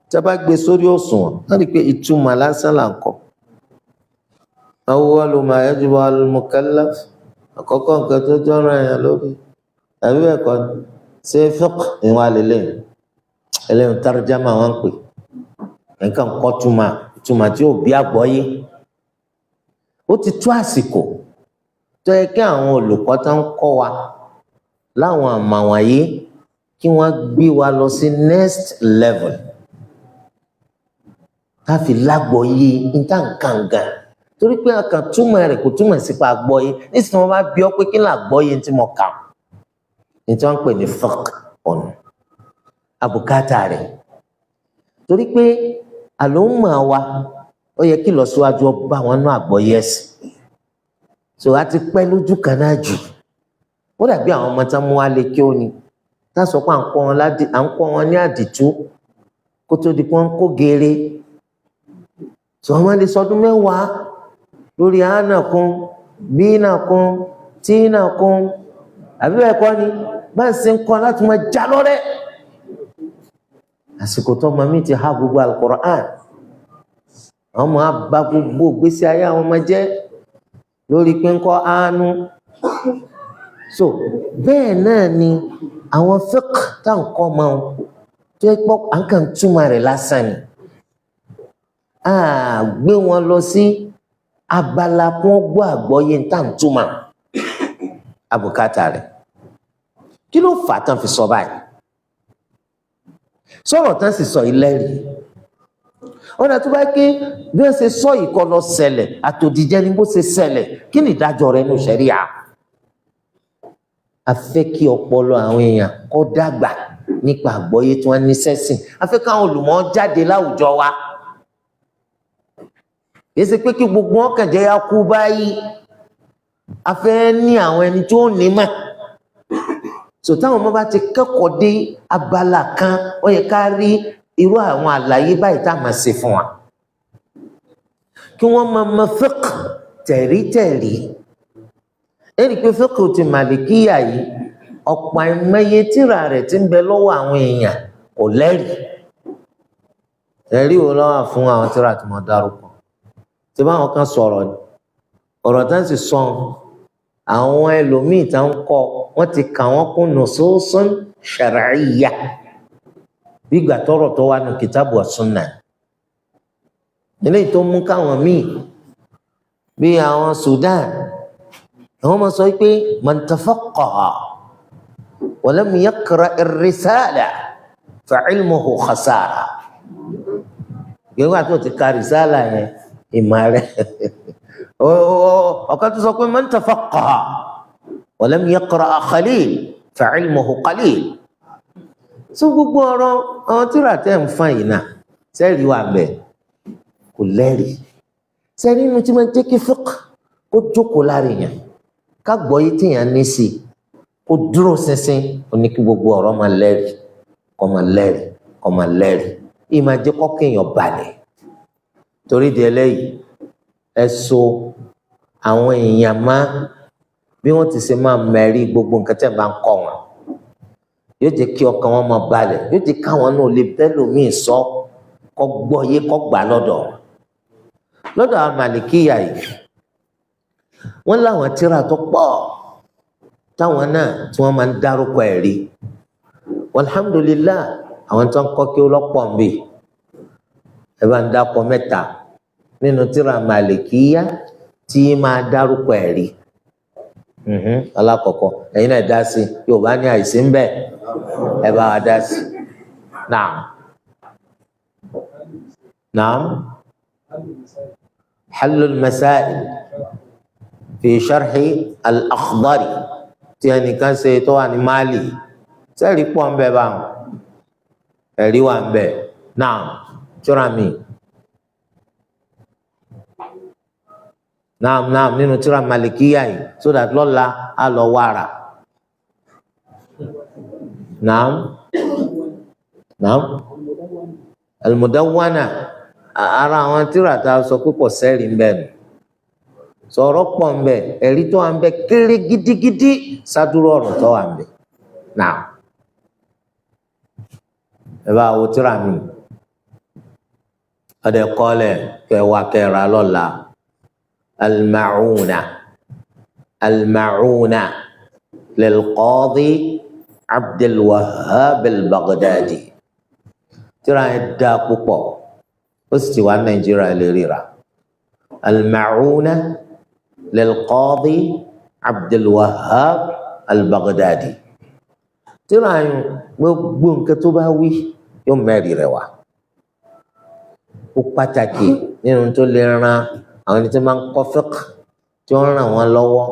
A: tí a bá gbé sórí òṣùwọ̀n wọ́n rí i pé ìtumọ̀ lásán là ń kọ́ awwalu ma yajibu al-mukallaf àkọ́kọ́ nǹkan tó jọ́ràn èèyàn lórí àbí bẹ́ẹ̀ kọ́ ṣe fiqh ìwọ̀n àlélẹ́ ẹlẹ́yìn tarjama wọn ń pè nǹkan kọ́ túmọ̀ tí ò bí àgbọ́yé ó ti tó àsìkò tó yẹ kí àwọn olùkọ́ tó ń kọ́ wa láwọn àmà wọ̀nyí kí wọ́n gbé wa lọ sí next level ká fi lágbọ́yé ìtànkàngàn torí pé a kàn túmọ̀ rẹ̀ kò túmọ̀ sí pa àgbọ́yé nísìnyí wọ́n bá bí ọ pé kí n là gbọ́yé tí mo kà ní tí wọ́n ń pè ní fiqh ọ̀nà àbùkátà rẹ̀ torí pé àlòmọ̀ wa ó yẹ kí lọ síwájú ọba àwọn náà àgbọ́yé ẹ̀sìn so a ti pẹ́ lójú kan náà jù ó dàbí àwọn ọmọ tá mú wá lé kí ó ní tá sọ pé à ń kọ́ wọn ní àdìtú kó tó di pé wọ́n ń kó geere so wọ́n lè sọdún mẹ́wàá lórí àánà kún bínà kún tínà kún àbí bẹ́ẹ̀ kọ́ ni bá ń ṣe ń kọ́ láti máa já lọ́rẹ́ àsìkò tó ọmọ mi ti há gbogbo Al-Qur'an àwọn ọmọ abá gbogbo gbèsè ayé àwọn ọmọ jẹ́ lórí pé ń kọ́ àánú so bẹ́ẹ̀ náà ni àwọn fiqh tá ń kọ́ ọmọ tó yẹ pọ́ à ń kàn túmọ̀ rẹ̀ lásán ni a gbé wọn lọ sí abala kún gbọ́ àgbọ́yé tá ń túmọ̀ àbùkátà rẹ̀ kí ló fà á tán fi sọ báyìí sọ̀rọ̀ tán sì sọ ìlẹ́rìí ọ̀nà tó bá ké bí wọ́n ṣe sọ ìkọ́ lọ ṣẹlẹ̀ àtòdìjẹ́ ni bó ṣe ṣẹlẹ̀ kí ni ìdájọ́ rẹ̀ nù ṣẹ̀ríà a fẹ́ kí ọpọlọ àwọn èèyàn kó dàgbà nípa àgbọ́yé tí wọ́n ní sẹ́sìn a fẹ́ káwọn olùmọ̀ jáde láwùjọ wa kìí ṣe pé kí gbogbo wọn kàn jẹ́ ya kú báyìí a fẹ́ ní àwọn ẹni tó ní mà so táwọn ọmọ bá ti kẹ́kọ̀ọ́ dé abala kan ó yẹ ká rí irú àwọn àlàyé báyìí tá a máa ṣe fún wa kí wọ́n máa mọ fiqh tẹ̀rítẹ̀rí ẹni pé fiqh ti màlìkíyà yìí ọ̀pọ̀ àìmọye tírà rẹ̀ ti ń bẹ lọ́wọ́ àwọn èèyàn kò lẹ́rìí ẹ̀rí wo lọ́wọ́ fún àwọn tírà tí mo dárúkọ tí báwọn kan sọ̀rọ̀ ni ọ̀rọ̀ tá sì sọ àwọn ẹlòmíì tá ń kọ́ wọ́n ti kà wọ́n kún nususun shar'iyya bí ìgbà tọrọ tó wà ní kìtàbù as-sunnah eléyìí tó mú káwọn míì bí àwọn Sudan àwọn máa sọ pé man tafaqqaha wa lam yaqra' ar-risala fa 'ilmuhu khasara gbẹ̀wò àti òtí ka rìsálà yẹn ìmọ̀ rẹ̀ ọ̀kan tó sọ pé man tafaqqaha wa lam yaqra' qalil fa 'ilmuhu qalil so gbogbo ọ̀rọ̀ àwọn tírà tẹ́ ń fa yìí náà sẹ́ẹ̀rì wà bẹ́ẹ̀ kò lẹ́rìí sẹ́ẹ̀rì inú tí wọ́n jẹ́ kí fiqh kó jókòó lára èèyàn ká gbọ́ yìí téèyàn ní sí kó dúró ṣinṣin ó ní kí gbogbo ọ̀rọ̀ máa lẹ́rìí kó máa lẹ́rìí kó máa lẹ́rìí ìyí máa jẹ́ kọ́kọ́ èèyàn balẹ̀ torí di eléyìí ẹ so àwọn èèyàn má bí wọ́n ti ṣe máa mẹ́rí gbogbo nǹkan tẹ́ bá ń kọ́ wọn yóò jẹ́ kí ọkàn wọn máa balẹ̀ yóò jẹ́ káwọn náà lè bẹ́lòmíì sọ kọ́ gbọ́ yé kọ́ gbà lọ́dọ̀ àwọn màlìkíyà yìí wọ́n láwọn tírà tó pọ̀ táwọn náà tí wọ́n máa ń dárúkọ ẹ̀rí alhamdulillah àwọn tó ń kọ́ kí ó lọ́pọ̀ ń bì ẹ bá ń dákọ mẹ́ta nínú tírà màlìkíyà tí máa dárúkọ ẹ̀rí alákọ̀ọ́kọ́ ẹ̀yin náà dá sí Yorùbá ní àìsí ń bẹ ẹ bá wa dá sí naam halul masail fi sharhi al-Akhdari tí ẹnìkan ṣe tó wà ní Mali sẹ́ẹ̀rí pọ̀ ń bẹ báwọn ẹ̀rí wà ń bẹ naam tíra mi naam nínú tírà malikiya yìí so that lọ́la á lọ wàrà naam al-Mudawwana ara àwọn tírà tá a sọ pé kò sẹ́rìí ń bẹ̀ nù sọ̀rọ̀ pọ̀ ń bẹ̀ ẹ̀rí tó wà ń bẹ̀ kéré gidigidi sádúró ọ̀rọ̀ tó wà ń bẹ̀ naam ẹ bá wo tírà mi ọdẹ kọ́lẹ̀ kẹwàá kẹra lọ́la al-Ma'una lil-Qadi Abdul Wahhab al-Baghdadi tírà yẹn dá púpọ̀ ó sì ti wà Nàìjíríà lè ríra al-Ma'una lil-Qadi Abdul Wahhab al-Baghdadi tírà yẹn gbogbo nǹkan tó bá wí yóò mẹ́rin rẹ̀ wá ó pàtàkì nínú tó lè ran àwọn ẹni tí máa ń kọ́ fiqh tí wọ́n ràn wọ́n lọ́wọ́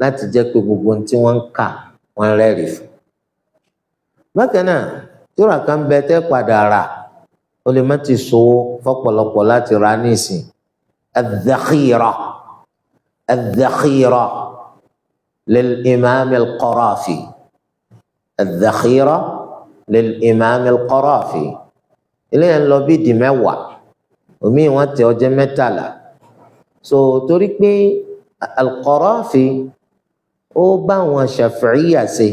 A: láti jẹ́ pé gbogbo ohun tí wọ́n ń kà wọ́n rẹ́rìí fún. bákan náà tírà kan bẹ tẹ́ padà rà ó lè má ti sowó fọ́pọ̀lọpọ̀ láti rà nísìn الذخيرة للإمام القرافي الذخيرة للإمام القرافي eléyà ń lọ bí di mẹ́wàá omi wọn tẹ ọjọ́ mẹ́tàlá so torí pé al-Qarafi ó bá wọn Shafi'iyya ṣe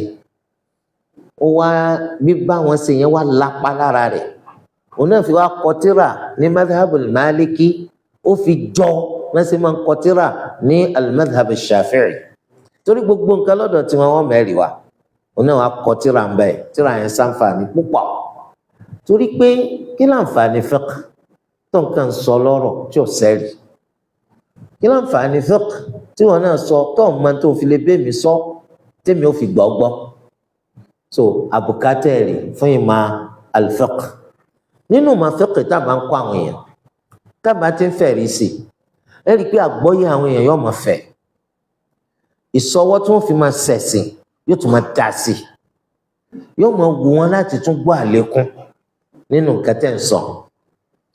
A: ó wá bíbá wọn ṣe yẹn wá lápá lára rẹ̀ òun náà fi wá kọtíra ní madhabul Maliki ó fi jọ wọn sì máa ń kọtíra ní al-madhhab Shafi'i torí gbogbo nǹkan lọ́dọ̀ tí wọ́n mẹ́rin wá òun náà wá kọtíra ń bẹ tíra yẹn ṣàǹfààní púpọ̀ torí pé kí láǹfààní fiqh tó nǹkan sọ lọ́rọ̀ tí ò sẹ́rì kí láǹfààní fiqh tí wọn náà sọ tó ọmọ tó fi lè bẹ́ẹ̀ mi sọ tèmi ò fi gbọ́gbọ́ so àbùkátẹ́rì fún ìmọ̀ al-fiqh nínú ìmọ̀ fiqh tábà ń kọ́ àwọn èèyàn tábà ti ń fẹ̀rí sí ẹ rí i pé àgbọ́yé àwọn èèyàn yóò máa fẹ̀ ìsọwọ́ tí wọ́n fi máa ṣẹ̀sìn yóò tún máa dá sí yóò máa wù wọ́n láti tún gbọ́ àlékún nínú nǹkan tẹ́ ń sọ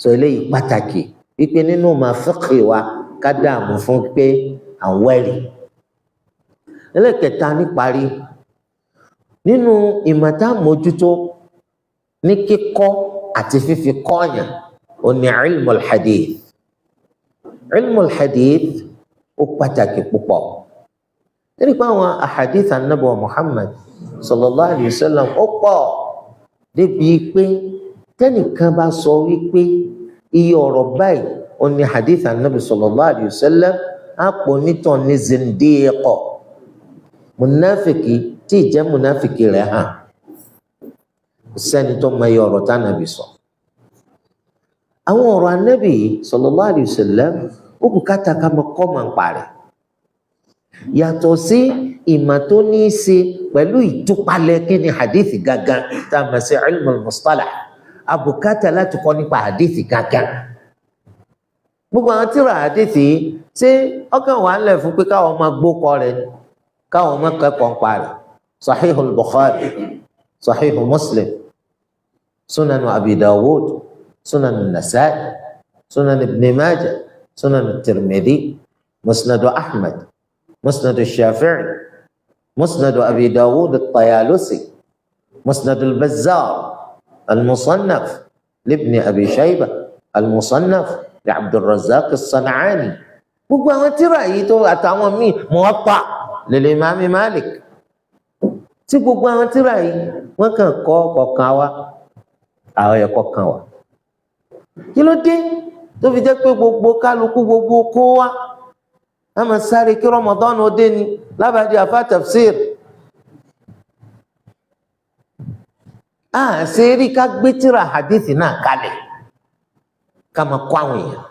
A: sọ eléyìí pàtàkì wípé nínú máa fiqh wa ká dààmú fún pé à ń wẹ̀rì ẹlẹ́kẹta níparí nínú ìmọ̀tá mójútó ní kíkọ́ àti fífi kọ́ọ̀yàn òní ilmul hadith ilmul hadith ó pàtàkì púpọ̀ nípa àwọn ahadith anabi wa Muhammad sallallahu alayhi wa sallam ó pọ̀ débi pé tẹnìkan bá sọ wípé iye ọ̀rọ̀ báyìí ó ní hadith anabi sallallahu alayhi wa sallam á pọ̀ nítàn ní zindiqo munafiki tí ìjẹ́ munafiki rẹ̀ hàn sẹ́ni tó mọ iye ọ̀rọ̀ tá anabi sọ. àwọn ọ̀rọ̀ anabi sallallahu alayhi wa sallam ó bùkátà ká mọ kọ́ máa ń parẹ́ yàtọ̀ sí ìmọ̀ tó ní í ṣe pẹ̀lú ìtúpalẹ̀ kí ni hadith gangan tá a mọ̀ sí ilmul mustalah abùkátà láti kọ́ nípa hadith gangan gbogbo àwọn tíra hadith yìí ṣé ọkàn wà ń lẹ̀ fún pé káwọn máa gbókọ rẹ̀ ni káwọn máa kẹ́kọ̀ọ́ ń parẹ́ sahihul Bukhari sahihu Muslim sunanu Abi Dawud sunanu Nasa'i sunanu Ibn Majah sunanu Tirmidhi musnadu Ahmad مسند الشافعي مسند أبي داود الطيالسي مسند البزار المصنف لابن أبي شيبة المصنف لعبد الرزاق الصنعاني gbogbo àwọn tírà yìí tó àtàwọn míì Muwatta للإمام مالك tí gbogbo àwọn tírà yìí wọ́n kàn kọ́ kọ̀ọ̀kan wa àwọn ẹ̀kọ́ kan wa kí ló dé tó fi jẹ́ pé gbogbo kálukú gbogbo kó wa ama sáré kí Ramadan ó dé ni lábàdí àfa tafsir ṣe rí ká gbé tírà hadithi náà kalẹ̀ ká máa kó àwọn èèyàn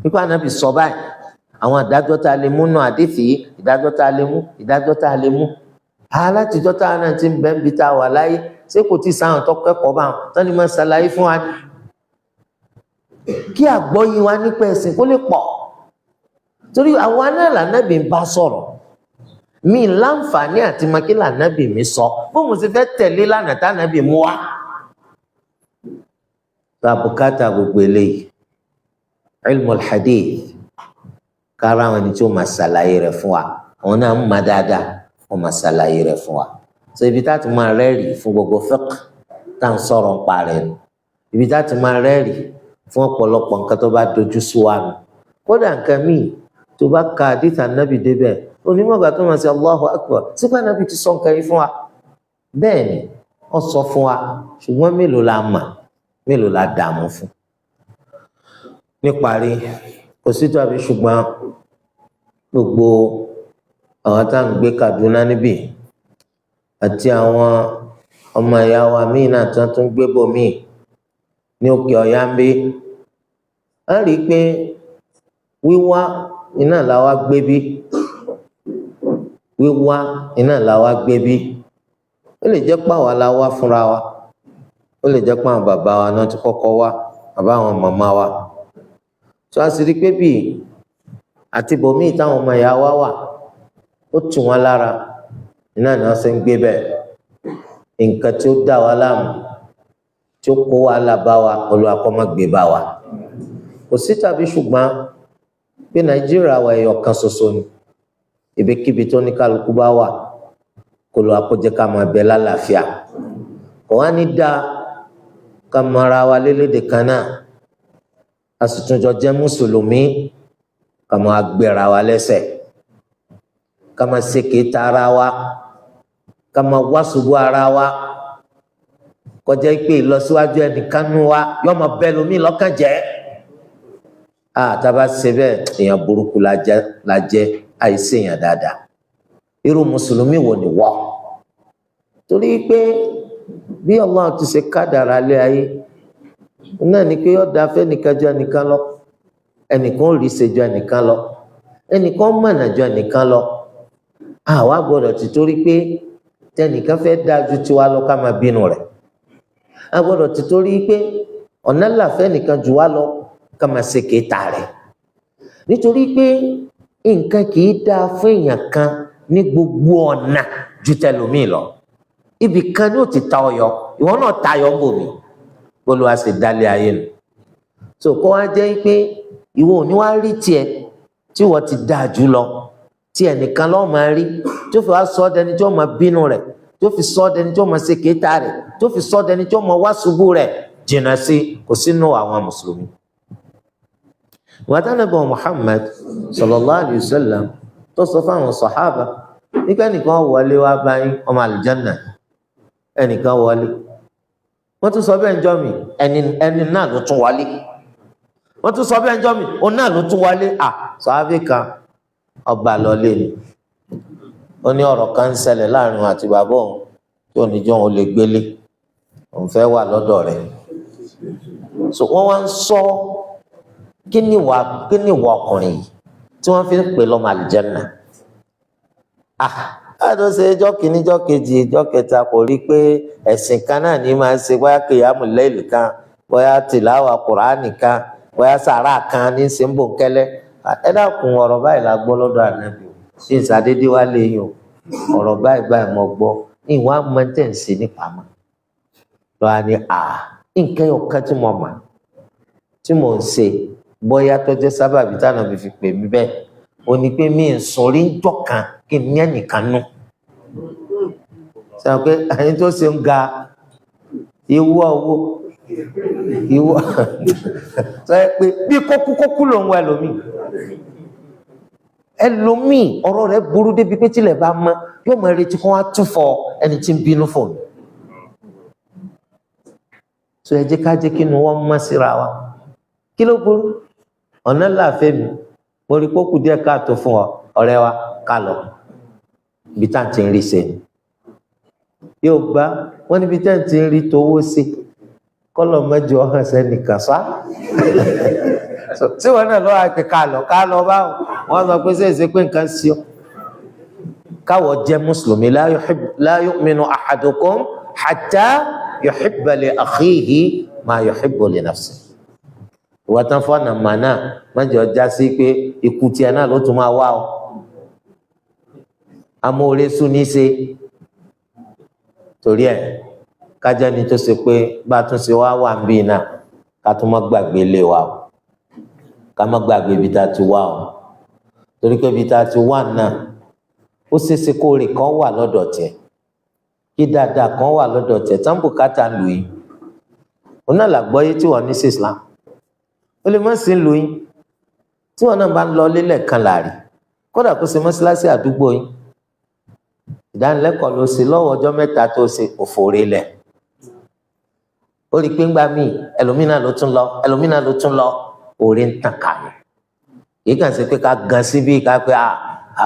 A: nípa Ànábì sọ báyìí àwọn ìdájọ́ tá a lè mú náà hadithi yìí ìdájọ́ tá a lè mú ìdájọ́ tá a lè mú alátijọ́ tá a náà ti ń bẹ́ẹ̀ bí tá a wà láyé ṣé kò tí ì sáwọn tó kẹ́kọ̀ọ́ bá wọn tán ni máa ṣàlàyé fún wa kí àgbọ́yé wa nípa ẹ̀sìn kó lè pọ̀ torí àwa náà lànàbì ń bá sọ̀rọ̀ mi láǹfààní àti makí lànàbì mi sọ bó mo sì fẹ́ tẹ̀lé lánàá tànàbì mú wa. bàbùkátà gbogbo eléyìí ilmul hadith kára àwọn ẹni tí ó máa ṣàlàyé rẹ̀ fún wa àwọn náà ń mọ̀ dáadáa wọ́n máa ṣàlàyé rẹ̀ fún wa so ibi tá a ti máa rẹ́rìí fún gbogbo fiqh tá à ń sọ̀rọ̀ ń parẹ́ nù ibi tá a ti máa rẹ́rìí fún ọ̀pọ̀lọpọ̀ nǹkan tó bá dojú sú wa nù kódà nǹkan míì tó bá ka àdìtà nábì débẹ̀ onímọ̀gbà tó máa ṣe Allahu Akbar sípà nábì ti sọ nǹkan yìí fún wa bẹ́ẹ̀ ni wọ́n sọ fún wa ṣùgbọ́n mélòó la mà mélòó la dààmú fún. níparí kò sí tàbí ṣùgbọ́n gbogbo àwọn tá à ń gbé Kaduna níbí àti àwọn ọmọ ìyá wa míì náà tí wọ́n tún gbé bòmíì ní òkè ọ̀yá ń bí a rí i pé wíwá iná làwa gbé bí wíwá iná làwa gbé bí ó lè jẹ́ pàwọ́ la wá fúnra wa ó lè jẹ́ pàwọn bàbá wa náà ti kọ́kọ́ wá bàbá àwọn màmá wa tó a sì rí i pé bíi àti bòmíì táwọn ọmọ ìyá wa wà ó tù wọ́n lára iná ni wọ́n ṣe ń gbé bẹ́ẹ̀ nǹkan tí ó dá wa láàmú tí ó kó wàhálà bá wa Olúwa kó má gbé bá wa kò sí tàbí ṣùgbọ́n pé Nàìjíríà wa ẹyọ kan ṣoṣo ni ibikíbi tó ní kálukú bá wà kó Olúwa kó jẹ́ ká máa bẹ lálàáfíà kò wá ní dáa ká mara wa lélédè kan náà a sì tún jọ jẹ́ mùsùlùmí ká máa gbéra wa lẹ́sẹ̀ ká máa ṣe kéta ara wa ká máa wá ṣubú ara wa kọjá pé ìlọsíwájú ẹnìkan nú wa yóò máa bẹ lómi lọ́kàn jẹ́ tábà ṣe bẹ́ẹ̀ èèyàn burúkú la jẹ́ àìsí èèyàn dáadáa irú mùsùlùmí wo ni wọ́ torí pé bí Allah ti ṣe kádàrá lé ayé náà ni pé ó da fẹ́ nìkan ju ẹnìkan lọ ẹnìkan ò rí ṣe ju ẹnìkan lọ ẹnìkan mọ̀nà ju ẹnìkan lọ àwa gbọ́dọ̀ ti torí pé tẹnìkan fẹ́ dáa ju tiwa lọ ká máa bínú rẹ̀ a gbọ́dọ̀ ti torí pé ọ̀nà làfẹ́ nìkan jù wá lọ ká máa ṣe kéta rẹ̀ nítorí pé nǹkan kì í dáa fún èèyàn kan ní gbogbo ọ̀nà ju tẹlòmíì lọ ibì kan ni ó ti ta ọyọ ìwọ náà tayọ ń bòmí Olúwa ṣe dálé ayé nu tó kọ́ wá jẹ́ pé ìwọ ò ní wá rí tiẹ̀ tí wọ́n ti dáa jù lọ tí ẹnìkan lọ́ọ́ máa rí tó fi wá sọ ọ́ dẹni tí wọ́n máa bínú rẹ̀ tó fi sọ ọ́ dẹni tí wọ́n máa ṣe kéta rẹ̀ tó fi sọ ọ́ dẹni tí wọ́n máa wá ṣubú rẹ̀ jìnnà sí kò sínú àwọn mùsùlùmí. wàtánàbọ Muhammad sallallahu alayhi wa sallam tó sọ fáwọn sàhábà nípa ẹnìkan wọlé wá báyìí ọmọ àlùjánnà ẹnìkan wọlé wọ́n tún sọ bẹ́ẹ̀ ń jọ́ mi ẹni náà ló tún wọlé wọ́n tún sọ bẹ́ẹ̀ ń jọ́ mi òun náà ló tún wọlé sàhábì kan ọba lọlé ni ó ní ọ̀rọ̀ kan ń ṣẹlẹ̀ láàrin àti bàbá òun tí ò ní jọ òun lè gbélé òun fẹ́ wà lọ́dọ̀ rẹ̀ so wọ́n wá ń sọ kí ni ìwà ọkùnrin yìí tí wọ́n fi ń pè lọ́mọ àlùjánnà láti ṣe ọjọ́ kìíní ọjọ́ kejì ọjọ́ kẹta kò rí pé ẹ̀sìn kan náà ní máa ń ṣe bóyá kìyàmù láìlì kan bóyá tìláwà kùránì kan bóyá sàrà kan ní ṣe ń bòńkẹ́lẹ́ ẹ dákun ọ̀rọ̀ báyìí la gbọ́ lọ́dọ̀ ànábì ṣé ìsàdédé wá léyìn o ọ̀rọ̀ báyìí mo gbọ́ ìwà mọ́tẹ́ǹsì nípamọ́ lọ́wọ́ ni nǹkan ọ̀kan tí mo mọ̀ tí mo ń ṣe bóyá tọ́jú sábàbí táwọn fi pè mí bẹ́ẹ̀ o ní pé mi ń sọrí jọ kan kí n ní ẹnìkan nú sọ pé ẹni tó ṣe ń ga ìwọ owó ìwọ sọ pé bí kókú ló ń wọ ẹlòmíì ọ̀rọ̀ rẹ̀ burú débi pé tílẹ̀ bá mọ́ yóò mọ retí kó wá túfọ̀ ẹni tí ń bínú fò ní. sọ ẹ jẹ́ ká jẹ́ kí inú wọn mọ́ síra wa kí ló burú ọ̀nà láàfẹ́ mi mo rí kókù díẹ̀ káàtó fún ọ ọ̀rẹ́ wa ká lọ ibi tá à ń ti rí ṣe ni yóò gbá wọn níbi tá à ń ti rí tówó sí kọlọ mẹjọ hàn sẹ́nìkan sá tí wọn náà lọ àpè ká lọ báwo wọn sọ pé ṣèṣe pé nǹkan sí ọ káwọ jẹ́ mùsùlùmí la yu'minu ahadukum hatta yuhibba li akhihi ma yuhibbu li nafsihi ìwà tán fọ́nà màná mẹ́jọ já sí pé ikú tiẹ̀ náà ló tún máa wá ọ amóore sún ní ṣe torí ẹ̀ kájá ni tó ṣe pé bá a tún ṣe wà ń bí náà ká tún má gbàgbé lé wa o ká má gbàgbé ibi tá a ti wá o torí pé ibi tá a ti wà náà ó ṣeéṣe kó rè kan wà lọ́dọ̀ tiẹ̀ kí dáadáa kan wà lọ́dọ̀ tiẹ̀ tán bùkátà lù yín òun náà làgbọ́yé tí wọ́n ní sí Islam ó lè má sí lù yín tí wọ́n náà bá ń lọ lélẹ̀ kan láàrin kódà kó ṣe mọ́ṣáláṣí àdúgbò yín ìdánilẹ́kọ̀ọ́ ló ṣe lọ́wọ́ ọjọ́ mẹ́ta tó ṣe òfòrè lẹ̀ ó rí i pé ńgbà míì ẹlòmínà ló tún lọ orí ń tàn ká mi kì í kàn sí pé ká gan síbí ká pé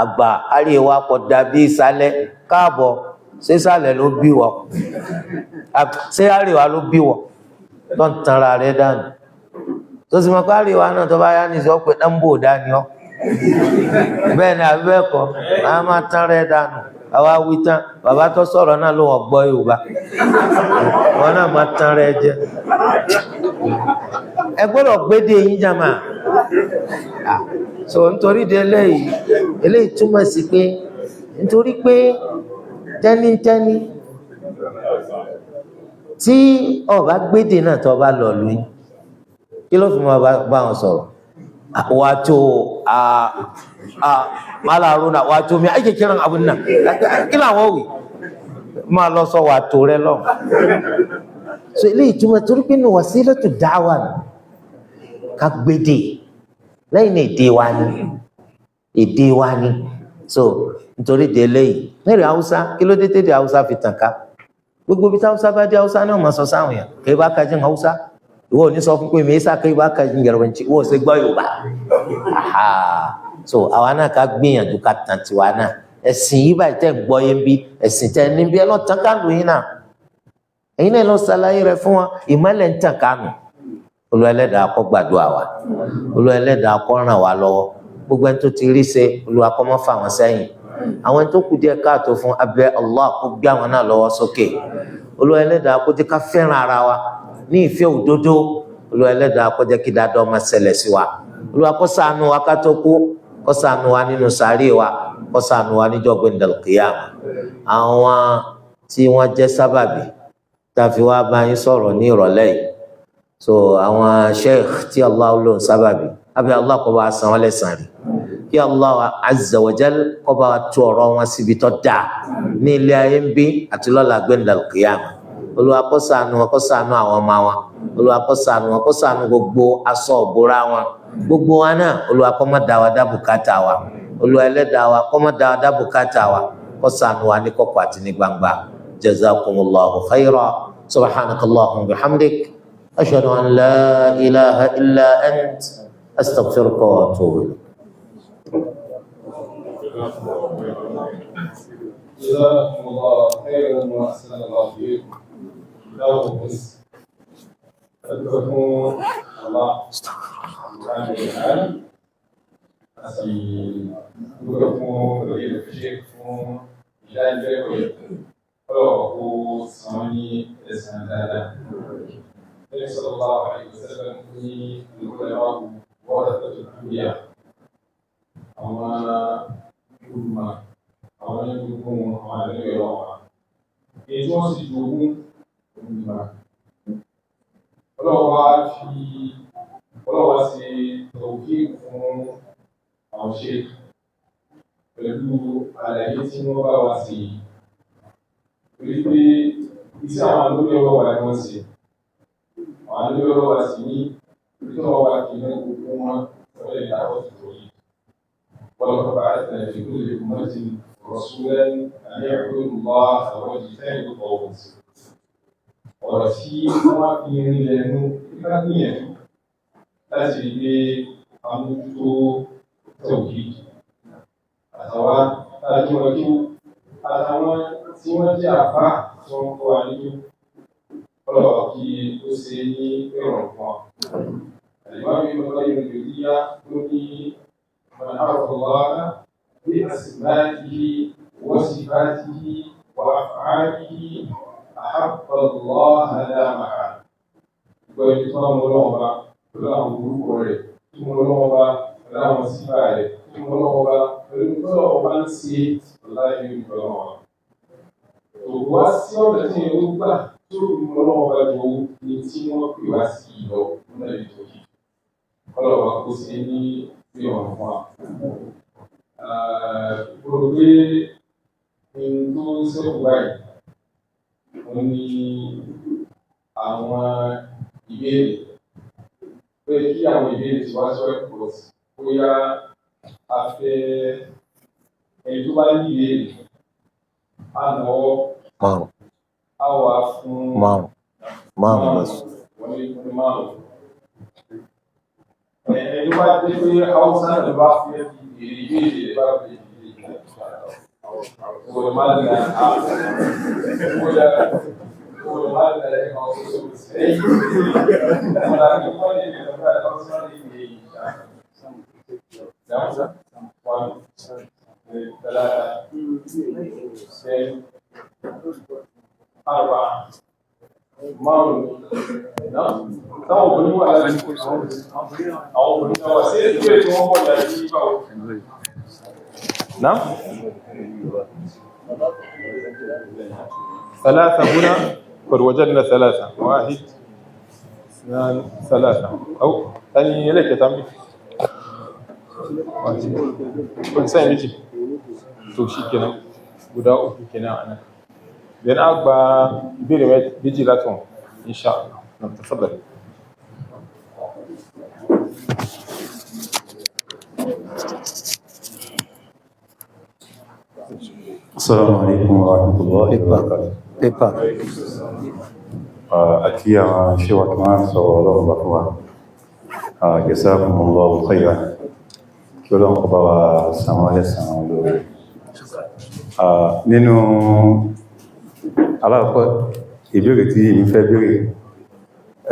A: àgbà àríwá pọ̀ dàbí ìsàlẹ̀ káàbọ̀ ṣé ìsàlẹ̀ ló bí wọ ṣé àríwá ló bí wọ tó ń tanra rẹ dànù tó sì mọ pé àríwá náà tó bá yá ní sọ pé dáńbò dání ọ bẹ́ẹ̀ ni àbí bẹ́ẹ̀ kọ́ àwọn máa tanra ẹ dànù àwa wí tán bàbá tó sọ̀rọ̀ náà ló wọ́n gbọ́ Yorùbá wọn náà máa tanra ẹ jẹ ẹ gbọ́dọ̀ gbédè yín jàmá so nítorí de eléyìí túmọ̀ sí pé nítorí pé tẹ́nítẹ́ní tí ọba gbédè náà tó bá lọ lóyún kí ló fi máa bá wọn sọ̀rọ̀ wato mala haruna wato me ake kiran abun nan kila wawi ma lọ sọ wato rẹ lọ so eléyìí túmọ̀ torí pé ní wasilatu da'wa ká gbédè lẹ́yìn èdè wa ni so nítorí de eléyìí lẹ́rìí haúsá kí ló dé tẹ́lẹ̀ haúsá fi tàn ká gbogbo bí haúsá bá dé haúsá náà máa sọ sáwọn yẹn kí ẹ bá kájí haúsá ìwọ ò ní sọ fún pé mi ìsà kí ẹ bá kájí Yarbanci ìwọ ò sì gbọ́ Yorùbá so àwa náà ká gbìyànjú ká tàn tiwa náà ẹ̀sìn yìí báyìí tẹ́ ń gbọ́ yẹn bí ẹ̀sìn tẹ́ níbi ẹ lọ tàn kánú yín náà ẹ̀yin náà lọ ṣàlàyé rẹ̀ fún wọn ìmọ̀lẹ̀ ń tàn kánú Olúwa Ẹlẹ́dàá kó gbàdúrà wa Olúwa Ẹlẹ́dàá kó ràn wá lọ́wọ́ gbogbo ẹni tó ti rí ṣe Olúwa kó má fà wọ́n sẹ́yìn àwọn ẹni tó kù díẹ̀ káàtó fún abẹ́ Allah kó gbé àwọn náà lọ́wọ́ sókè Olúwa Ẹlẹ́dàá kó jẹ́ ká fẹ́ràn ara wa ní ìfẹ́ òdodo Olúwa Ẹlẹ́dàá kó jẹ́ kí dáadáa máa ṣẹlẹ̀ sí wa Olúwa kó ṣàánú wa ká tó kú kó ṣàánú wa nínú sàárè wa kó ṣàánú wa níjọ́ gbẹ̀ndẹ̀ kíyámà àwọn tí wọ́n jẹ́ sábàbí tàfi wá bá yín sọ̀rọ̀ ní ìrọ̀lẹ́ yìí so àwọn sheikh tí Allah ló ń sábàbí àbí Allah kó bá san wọ́n lẹ́san rí kí Allah azza wa jal kó bá tú ọ̀rọ̀ wọn síbi tó dáa ní ilé ayé ń bí àti lọ́la gbẹ̀ndẹ̀ kíyámà Olúwa kó ṣàánú wọn kó ṣàánú àwọn ọmọ wọn Olúwa kó ṣàánú wọn kó ṣàánú gbogbo aṣọ òbúra wọn gbogbo wa náà Olúwa kó má dá wa dá bùkátà wa Olúwa Ẹlẹ́dàá wa kó má dá wa dá bùkátà wa kó ṣàánú wa ní kọ̀kọ̀ àti ní gbangba jazakumullahu khayran subhanakallahumma bihamdik ashhadu an la ilaha illa ant astaghfiruka wa atubu ilayk.
B: Jazakumullahu khairan wa ahsanallahu ilaykum. Adúgbò Allah àti dúgbò fún lórí ìfẹ́ fún ìdánilẹ́kọ̀ọ́ ọlọ́wọ́ kó san ní ẹ̀san dáadáa. Nabi sallallahu alaihi wasallam ní ìgbòlẹ́wà wọ́dàtàtù àmìyà àwọn olùmọ̀ àwọn ẹgbẹ̀gbọ́n àwọn àlẹ́yọ̀ wọn. Èyí tí wọ́n sì jogún olùmọ̀ ọlọ́wọ́ sí tòkí fún àwọn ṣe pẹ̀lú àlàyé tí wọ́n bá wá sí torí pé iṣẹ́ àwọn olóyè ọwọ́ wa ni wọ́n ṣe àwọn olóyè ọwọ́ wa sì ní orí ọwọ́ wa kì í ní gbogbo wọn wọ́n lè dáwọ́ tuntun yìí wọ́n lọ́kọ̀ bá àtẹ̀lẹ̀ fi kúrò lè mọ́ sí rọ̀ṣúlẹ̀ àní ẹ̀kọ́ ìlúwà àwọn ìfẹ́ ìlú ọ̀hún sí ọ̀rọ̀ tí wọ́n wá fi rin lẹ́nu nígbà gbìyànjú láti rí pé àmójútó tòkì àtàwọn adájọ́jú àtàwọn tí wọ́n jẹ́ àbá tí wọ́n kọ́ wa nínú ọlọ́wọ́ kí ó ṣe ní ìrọ̀rùn fún wa. Àlìmọ́ mi lọ́kọ́ yóò lè rí yá tó ní ọ̀nà àrọ̀lọ́wọ́ bí àsìmáàtì wọ́n sì bá ti wà fàájì àhàbọ̀lọ́ àdámàá. Gbọ́ ibi tí wọ́n mú lọ́wọ́ bá pẹ̀lú àwọn orúkọ rẹ̀ tí wọ́n lọ́wọ́ bá pẹ̀lú àwọn sífà rẹ̀ tí wọ́n lọ́wọ́ bá pẹ̀lú tí wọ́n bá ń ṣe láyé ìgbọ̀lọ́wọ́. Òwò wá sí ọ̀nà tí ó gbà tó mú lọ́wọ́ bá jọ ní tí wọ́n pè wá sí ìlọ nílẹ̀ ìtòkì. Ọlọ́wọ́ kó sí ní ìrọ̀rùn fún wa. Gbogbo ohun tó sẹ́kù báyìí, wọ́n ní àwọn ìbéèrè. Pé kí àwọn ìbéèrè tí wá sọ ẹ̀kọ́ bóyá a fẹ́ ẹni tó bá ní ìbéèrè, a náwó, a wà fún márùn-ún. Wọ́n ní márùn-ún. Ẹni tó bá dé pé Hausa náà ló bá fẹ́ ìbéèrè bá fẹ́ ìbéèrè. نعم ثلاثة هنا قد وجدنا ثلاثة 1 2 3 أو ثاني لك تعمل كل سنة بيجي توشي كنا بدأ كنا أنا لأن أكبر بيرمت بيجي لاتهم إن شاء الله. نعم تفضل.
C: السلام عليكم ورحمة الله وبركاته. أكيد شو كمان سوالو بقوا. جزاكم الله خيرا. كلهم قبوا سامو. nínú alákọ̀ọ́ ìbéèrè tí mi fẹ́ béèrè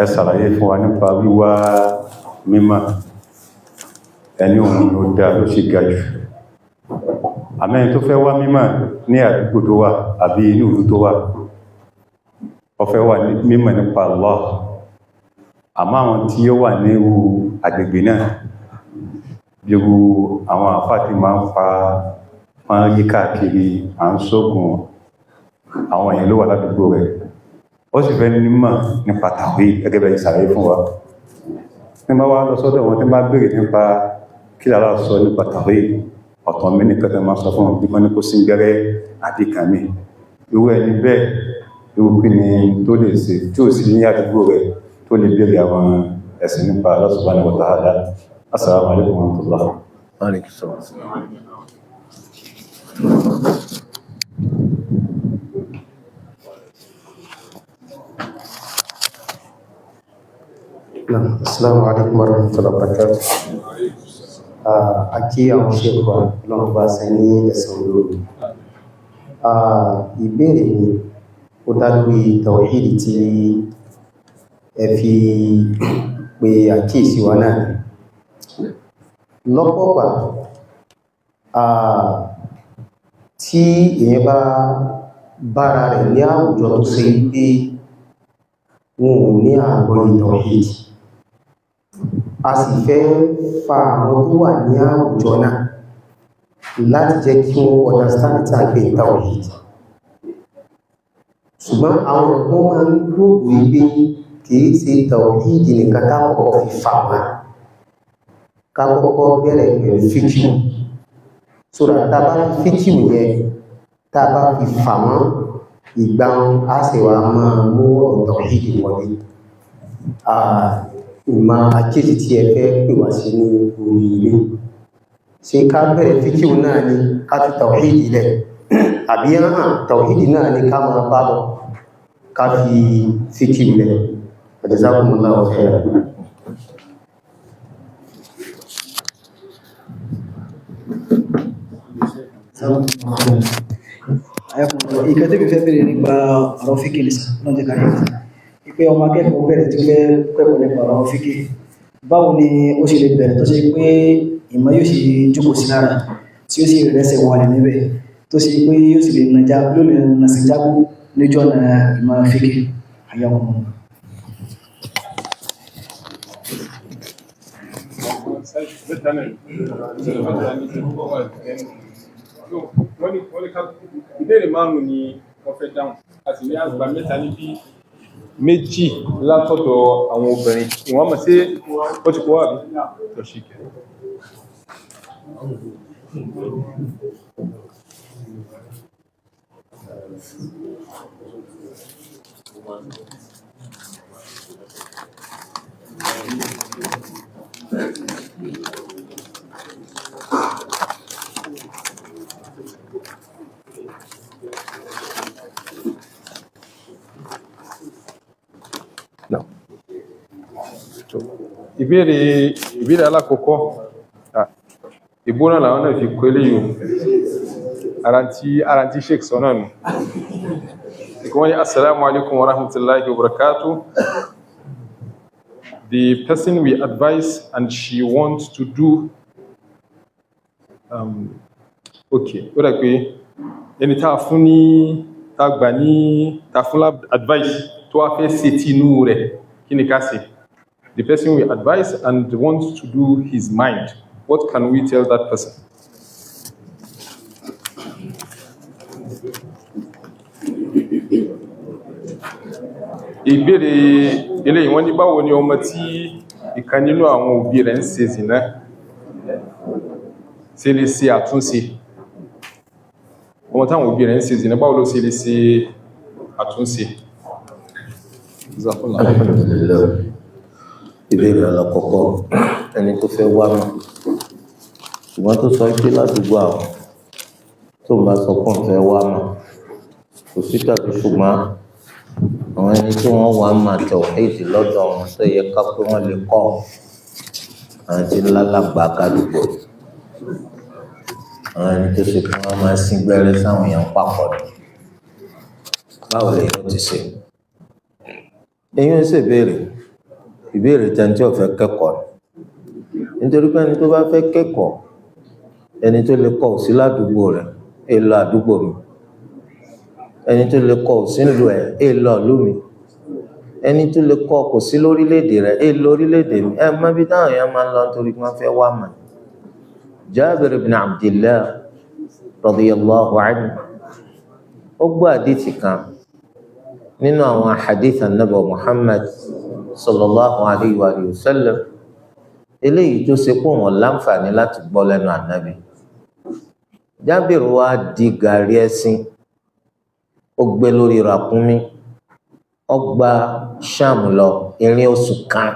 C: ẹ ṣàlàyé fún wa nípa wíwá mímọ̀ ẹni òun ló dá ló ṣe ga jù àmẹ́rin tó fẹ́ wá mímọ̀ ní àdúgbò tó wà àbí inú ìlú tó wà ó fẹ́ wà mímọ̀ nípa Allah àmọ́ àwọn tí ó wà ní irú agbègbè náà bí irú àwọn àfáàtì máa ń fa wọ́n yí káàkiri à ń ṣógun àwọn èèyàn ló wà ládùúgbò rẹ̀ ó sì fẹ́ nímọ̀ nípa tàwí gẹ́gẹ́ bẹ́ẹ̀ ìsàlàyé fún wa ní bá wá lọ sọ́dọ̀ wọn tí bá béèrè nípa kí lára sọ nípa tàwí ọ̀tọ̀ mi ní kẹta máa sọ fún wọn bí wọ́n ní kó sí gẹ́rẹ́ àbí kàmí irú ẹni bẹ́ẹ̀ irú kí ni tó lè ṣe tí ò sí ní àdúgbò rẹ̀ tó lè béèrè àwọn ẹ̀sìn nípa Allah subhanahu wa ta'ala. Assalamu alaikum wa rahmatullah.
D: Assalamu alaikum warahmatullahi wabarakatuh. Akí àwọn ṣẹ́kọ̀ọ́ lọ́nà bá sẹ ní ẹ̀sàn olóòrùn. Ìbéèrè mi ó dá lórí tawhid tí ẹ fi pé àkíyèsí wa náà. Lọ́pọ̀pá tí èyàn bá bára rẹ̀ ní àwùjọ tó ṣe pé wọn ò ní àgbọ́yé tawhid, a sì fẹ́ fa àwọn tó wà ní àwùjọ náà láti jẹ́ kí wọ́n understand tàbí tawhid. Ṣùgbọ́n àwọn ọ̀pọ̀ máa ń gbogbo ìgbé kìí ṣe tawhid nìkan kákọ̀ọ́ fi fà wá, kákọ̀ọ́ bẹ̀rẹ̀ pẹ̀lú fíkíù. Sọ́rọ̀ tàbá fíkíù yẹn tàbá fi fà wọ́n ìgbà á sì wá máa mú tawhid wọlé. Ìmọ̀ àkíyèsí tí ẹ fẹ́ pè wá sí ní orí ilé ṣe ká bẹ̀rẹ̀ fíkíù náà ni ká fi tawhid ilẹ̀ àbí hàn tawhid náà ni ká máa bá lọ ká fi fíkíù ilẹ̀. Jazakumullahu khairan.
E: Ìkẹ́ tí mi fẹ́ bèèrè nípa ọ̀rọ̀ fíkì nìsà náà jẹ́ káyẹ̀ ìpé ọmọ akẹ́kọ̀ọ́ bẹ̀rẹ̀ tí ó fẹ́ kẹ́kọ̀ọ́ nípa ọ̀rọ̀ fíkì, báwo ni ó ṣe lè bẹ̀rẹ̀ tó ṣe pé ìmọ̀ yóò sì jókòó sí lára tí ó sì rẹ́sẹ̀ wà níbẹ̀ tó ṣe pé yóò sì lè nà sí jágbó lójú ọ̀nà ìmọ̀ fíkì àyàwó.
B: Ìbéèrè márùn-ún ni wọ́n fẹ́ dáhùn, a sì ní àgbà mẹ́ta níbí, méjì látọ̀dọ̀ àwọn obìnrin. Ìwọ́n mọ̀ sí ó ti kọ́ àbí? Tó ṣì kẹ́. ìbéèrè alákọ̀ọ́kọ́ ìgbóná làwọn náà fi kó eléyìí ara tí sheik sọ náà nù wọ́n ní assalamu alaikum wa rahmatullahi wa barakatuh. The person we advise and she wants to do okay ó dà pé ẹni tá fún ní tá gbà ní tá fún advice tó wá fẹ́ ṣe tí inú rẹ̀ kí ni ká ṣe. The person we advise and wants to do his mind, what can we tell that person? Ìbéèrè eléyìí wọ́n ní báwo ni ọmọ tí ìkan nínú àwọn òbí rẹ̀ ń ṣe zìnà ṣe lè ṣe àtúnṣe. Ọmọ táwọn òbí rẹ̀ ń ṣe zìnà báwo ló ṣe lè ṣe àtúnṣe.
A: Alhamdulillah. Ìbéèrè alákọ̀ọ́kọ́ ẹni tó fẹ́ wá mọ̀ ṣùgbọ́n tó sọ pé ládùúgbò àwọn tó bá sọ pé òun fẹ́ wá mọ̀ kò sí tàbí ṣùgbọ́n àwọn ẹni tí wọ́n wá mà tauhid lọ́dọ̀ wọn tó yẹ ká pé wọ́n lè kọ́ àwọn tí lálàgbà kádùúgbò àwọn ẹni tó ṣe pé wọ́n máa sín gbẹ́rẹ́ sáwọn èèyàn papọ̀ ni báwo lè yóò ti ṣe èyí ń ṣèbéèrè ìbéèrè tẹ́ntí ọ̀fẹ́ kẹ́kọ̀ọ́ nítorí pé ẹni tó bá fẹ́ kẹ́kọ̀ọ́ ẹni tó lè kọ́ sí ládùúgbò rẹ̀ èlò àdúgbò mi ẹni tó lè kọ́ sí ìlú ẹ̀ èlò ìlú mi ẹni tó lè kọ́ kò sí lórílẹ̀‐èdè rẹ̀ èlò orílẹ̀‐èdè mi ẹ má bí táwọn èèyàn máa ń lọ nítorí pé wọ́n fẹ́ wá mà. Jabir ibn Abdillah radiyallahu anhu ó gbọ́ àdìtì kan nínú àwọn hadith anabi Muhammad sallallahu alayhi wa sallam eléyìí tó ṣe pé wọn láǹfààní láti gbọ́ lẹ́nu ànábì. Jábìrì wa di gàrí ẹṣin ó gbé lórí ràkúnmí ó gba Ṣáàmù lọ ìrìn oṣù kan.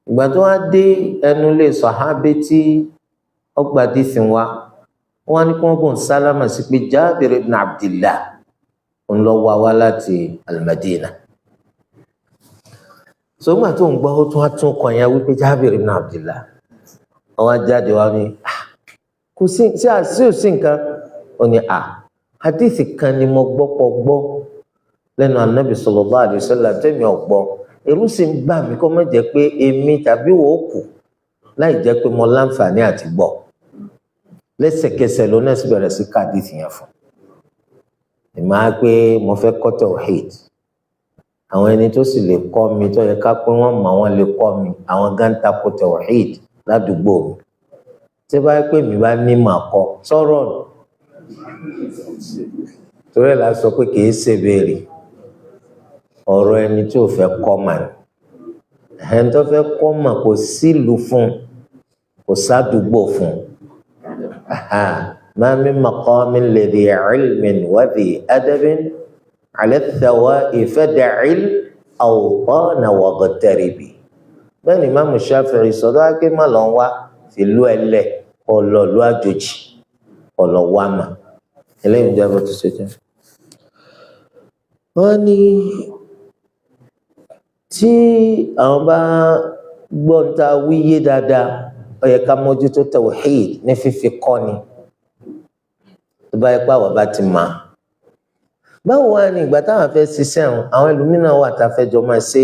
A: Ìgbà tó wá dé ẹnu lé sàhábé tí ó gba dísìn wa wọn ní kí wọn bò ń sálámà sí pé Jábìrì ibn Abdillah ń lọ wá láti al-Madina. Sọgbà tó ń gbọ́ ó tún kọ yẹn wípé Jábìrì ibn Abdillah àwọn jáde wá ní kò sí òsì nǹkan ó ní hadithi kan ni mo gbọ́ lẹ́nu Ànábì sallallahu alaihi wasallam tẹ́mi ọ̀gbọ́ ẹ̀rù sì ń bà mí kó má jẹ́ pé èmi tàbí wò ó kù láì jẹ́ pé mo láǹfààní àti gbọ́. Lẹ́sẹ̀kẹsẹ̀ ló náà sì bẹ̀rẹ̀ sí hadithi yẹn fún ìmọ̀ á pé mo fẹ́ kọ́ tauhid àwọn ẹni tó sì lè kọ́ mi tó yẹ ká pé wọ́n mọ̀ wọ́n lè kọ́ mi àwọn gántà kó tauhid ládùúgbò mi tí bá yẹ pé mi bá ní mà kọ́ sọ̀rọ̀ nù torí ẹ̀ la sọ pé kì í ṣe béèrè ọ̀rọ̀ ẹni tí ò fẹ́ kọ́ mà ní ẹni tó fẹ́ kọ́ mà kò sílùú fún kò sádùúgbò fún ma min maqamin lidhi ilmin wa dhi adabin ala thawa'i fad'il awtana waghtaribi. Bẹ́ẹ̀ ni Imam Shafi'i sọ̀dọ̀ á pé má lọ wá fìlú ẹlẹ́ ọlọ́ọ̀lú àjòjì ọlọ́wà mà eléyìí jẹ́ bó ti ṣe jẹ́. Wọ́n ní tí àwọn bá gbọ́ ń ta wíyé dáadáa ó yẹ ká mójútó tawhid ní fífi kọ́ ni tó bá yẹ pé àwọn bá ti mà. Báwo wá ní ìgbà táwọn fẹ́ ṣiṣẹ́ àwọn ẹlòmíràn wà tá a fẹ́ jọ máa ṣe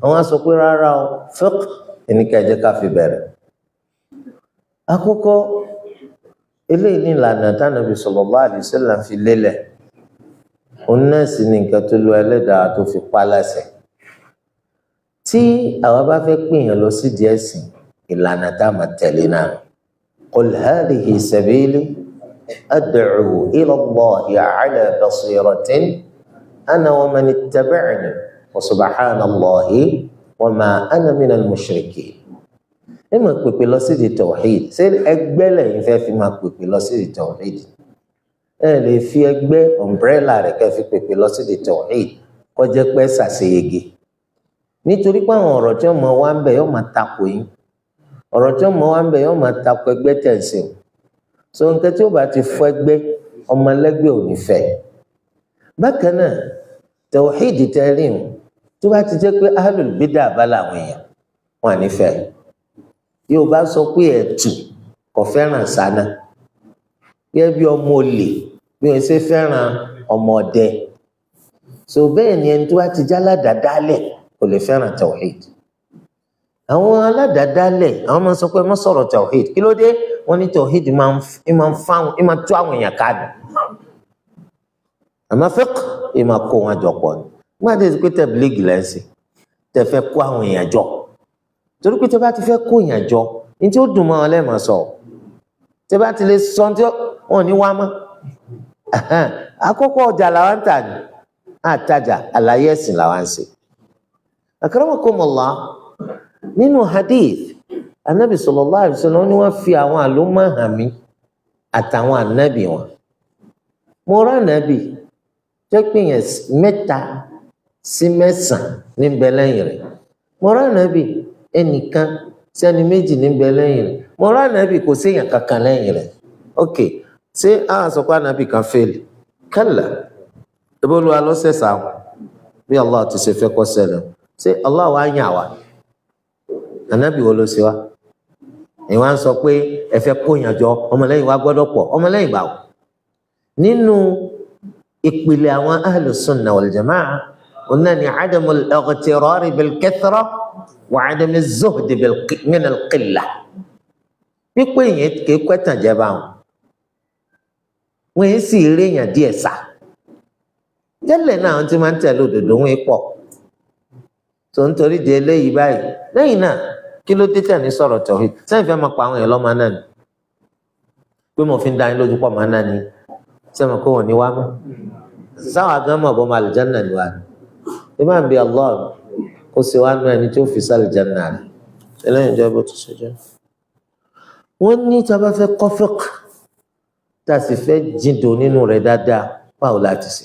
A: àwọn á sọ pé rárá o fiqh ẹnìkan ẹ jẹ́ ká fi bẹ̀rẹ̀. Àkọ́kọ́ eléyìí ní ìlànà tánàbí sallallahu alaihi wasallam fi lélẹ̀ òun náà sì ní nǹkan tó lu ẹlẹ́dàá tó fi pa láṣẹ. Tí àwa bá fẹ́ pèèyàn lọ sí díẹ̀ sí ìlànà tá a máa tẹ̀lé náà qul hadhihi sabili ad'u ila Allahi ala basiratin ana wa man ittaba'ani wa subhanallahi wa ma ana minal mushrikin. ẹ máa pèpè lọ sí di tawhid ṣé ẹgbẹ́ lẹ́yìn fẹ́ fi máa pèpè lọ sí di tawhid ẹ lè fi ẹgbẹ́ umbrella rẹ̀ kẹ́ fi pèpè lọ sí di tawhid kọjá pé ṣàṣeyege nítorí pé àwọn ọ̀rọ̀ tí wọ́n mọ wá ń bẹ̀ yóò máa takò yín ọ̀rọ̀ tí wọ́n mọ wá ń bẹ̀ yóò máa takò ẹgbẹ́ tẹ̀sí o so nǹkan tí ó bá ti fọ́ ẹgbẹ́ ọmọlẹ́gbẹ́ ò ní fẹ́ bákan náà tawhid tẹ́rí o tó bá ti jẹ́ pé ahlul bid'ah bá làwọn èèyàn wọn à ní fẹ́ yóò bá sọ pé ẹ̀tù kò fẹ́ràn sáná gẹ́gẹ́ bí ọmọ olè bí wọ́n ṣe fẹ́ràn ọmọ ọdẹ so bẹ́ẹ̀ ni ẹni tó bá ti já aládàádálẹ̀ kò lè fẹ́ràn tawhid àwọn aládàádálẹ̀ àwọn máa ń sọ pé má sọ̀rọ̀ tawhid kí ló dé wọ́n ní tawhid máa ń tú àwọn èèyàn ká ní àmọ́ fiqh ìmọ̀ kó wọn jọ pọ̀ ní nígbà tí ó ti pé tẹ̀blígì lẹ́sìn tẹ̀ fẹ́ kó àwọn èèyàn jọ torí pé tẹ bá ti fẹ́ kó èèyàn jọ ní tí ó dùn mọ́ ọ lẹ́ẹ̀mọ́ sọ tẹ bá ti lè sọ tí wọn ní wá mọ́ àkọ́kọ́ ọjà làwọn ń tà ní àtajà àlàyé ẹ̀sìn làwọn ń ṣe akramakumullah nínú hadith anabi sallallahu alaihi wasallam ni wọ́n fi àwọn àlùmọ́ hàn mí àtàwọn ànábì wọn mo rán ànábì jẹ́ pé yẹn 3 sí 9 ní bẹ lẹ́yìn rẹ̀ mo rán ànábì ẹnìkan sẹ́ni 2 ní bẹ lẹ́yìn rẹ̀ mo rán ànábì kò séèyàn kankan lẹ́yìn rẹ̀ ok ṣé àwọn sọ pé ànábì kan fèlè kálá ìbólú alọ́sẹ̀sà bí Allah ti ṣe fẹ́ kọ́ ṣẹlẹ̀ ṣé Allah wàá yàn wá ànábì wo ló ṣe wá ìwà ń sọ pé ẹ fẹ́ kó yàn jọ ọmọlẹ́yìn wa gbọ́dọ̀ pọ̀ ọmọlẹ́yìn báwo nínú ìpìlẹ̀ àwọn ahlu sunnah wal jamaa'ah ọ̀nà ni adamul ightirari bil kathra wa adamuz zuhdi min al qillah pípé yẹn kì í kwẹ́tàn jẹ́ báwọn wọ́n yẹn sì rí èèyàn díẹ̀ sá tẹ́lẹ̀ náà wọ́n ti máa ń tẹ̀lé òdòdó wọn pọ̀ tó ń torí di eléyìí báyìí lẹ́yìn náà kí ló dé tẹ̀lé sọ̀rọ̀ tauhid sẹ́yìn fẹ́ máa pa àwọn èèyàn lọ́mọ náà ni pé mo fi ń da yín lójú pọ̀ máa náà ni sẹ́yìn kó wọ́n ní wá mọ́ sáwọn agámọ̀ bọ́ máa àlùjánnà ni wá ni ẹ máa ń bi Allah kó ṣe wá nú ẹni tí ó fi sí àlùjánnà rẹ̀ ẹlẹ́yìn ìjọba tó ṣe jẹ́ wọ́n ní tá a bá fẹ́ kọ́ fiqh tá a sì fẹ́ jìndò nínú rẹ̀ dáadáa báwo láti ṣe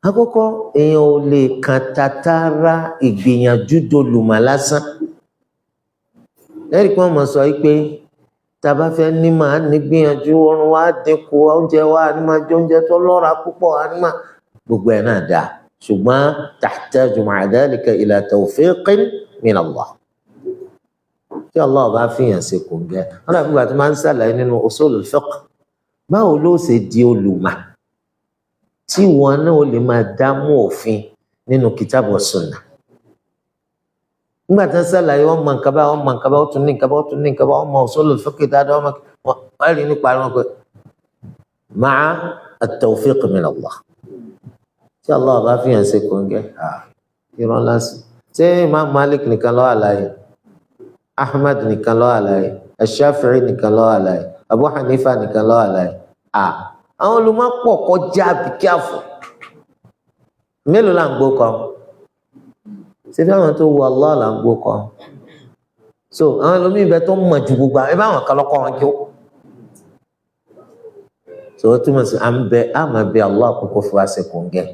A: àkọ́kọ́ èèyàn ò lè kàn tàtàrà ìgbìyànjú dolùmọ̀ lásán lẹ́yìn pé wọ́n mọ̀ sọ pé tá a bá fẹ́ ní màá ní gbìyànjú oorun wa dínkù oúnjẹ wa ní máa jẹ oúnjẹ tó lọ́ra púpọ̀ ní máa gbogbo ẹ̀ náà dáa ṣùgbọ́n tahtaju ma'a dhalika ila tawfiqin min Allah tí Allah bá fìyàn ṣe kò ń gẹ́ wọn dàbí ìgbà tó máa ń ṣàlàyé nínú usulul fiqh báwo ló ṣe di olùmọ̀ tí wọn náà lè máa dámú òfin nínú kìtàbù sunnah nígbà tí wọn ṣàlàyé wọn mọ nǹkan bá wọn mọ nǹkan bá wọn tún ní nǹkan bá wọn tún ní nǹkan bá wọn mọ usulul fiqh dáadáa wọn rí nípa wọn pé ma'a at-tawfiq min Allah tí Allah bá fi hàn ṣe kò ń gẹ ìran lásì ṣé Imam Malik nìkan ló àlàyé Ahmad nìkan ló àlàyé Ash-Shafi'i nìkan ló àlàyé Abu Hanifa nìkan ló àlàyé àwọn olùmọ̀pọ̀ kọjá àbíkíàfọ̀ mélòó là ń gbó kan ṣé bí àwọn tó wu Allah là ń gbó kan so àwọn ẹlòmíín bẹ tó mọ̀ ju gbogbo àwọn ẹ bá àwọn kan lọ́kọ́ wọn kí ó so ó túmọ̀ sí àmọ́ bẹ Allah àkókò fún wa ṣe kò ń gẹ̀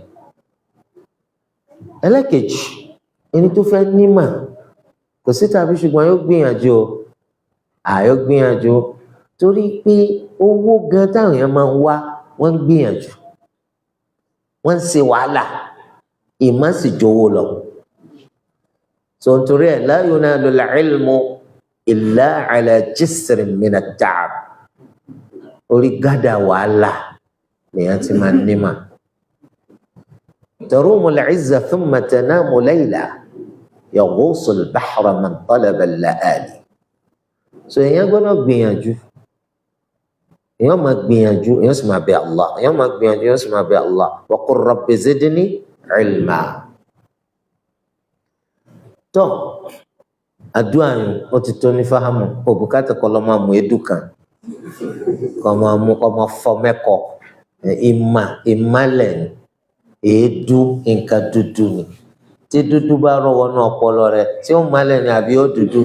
A: ẹlẹ́kejì ẹni tó fẹ́ nímà kò sí tàbí ṣùgbọ́n yóò gbìyànjú torí pé owó gan táwọn èèyàn máa ń wá wọ́n ń gbìyànjú wọ́n ń ṣe wàhálà ìmọ̀ sì jowó lọ so nítorí ẹ̀ la yunalul ilmu illa ala jisrin min at-ta'ab orí gádà wàhálà lèèyàn ti máa ń nímà tarumul izza thumma tanamu layla yaghusul bahra man talaba al-la'ali so èèyàn gbọ́dọ̀ gbìyànjú èèyàn máa gbìyànjú èèyàn sì máa bẹ Allah èèyàn máa gbìyànjú èèyàn sì máa bẹ Allah wa qur rabbi zidni ilma tó àdúrà yìí ó ti tó ní fáhámù kò bùkátà kọ́ lọ́ máa mú edu kan kọ́ máa fọ mẹ́kọ̀ ìmálẹ̀ èédú nǹkan dúdú ni tí dúdú bá rọwọ́ náà ọpọlọ rẹ tí ó málẹ̀ ni àbí ó dúdú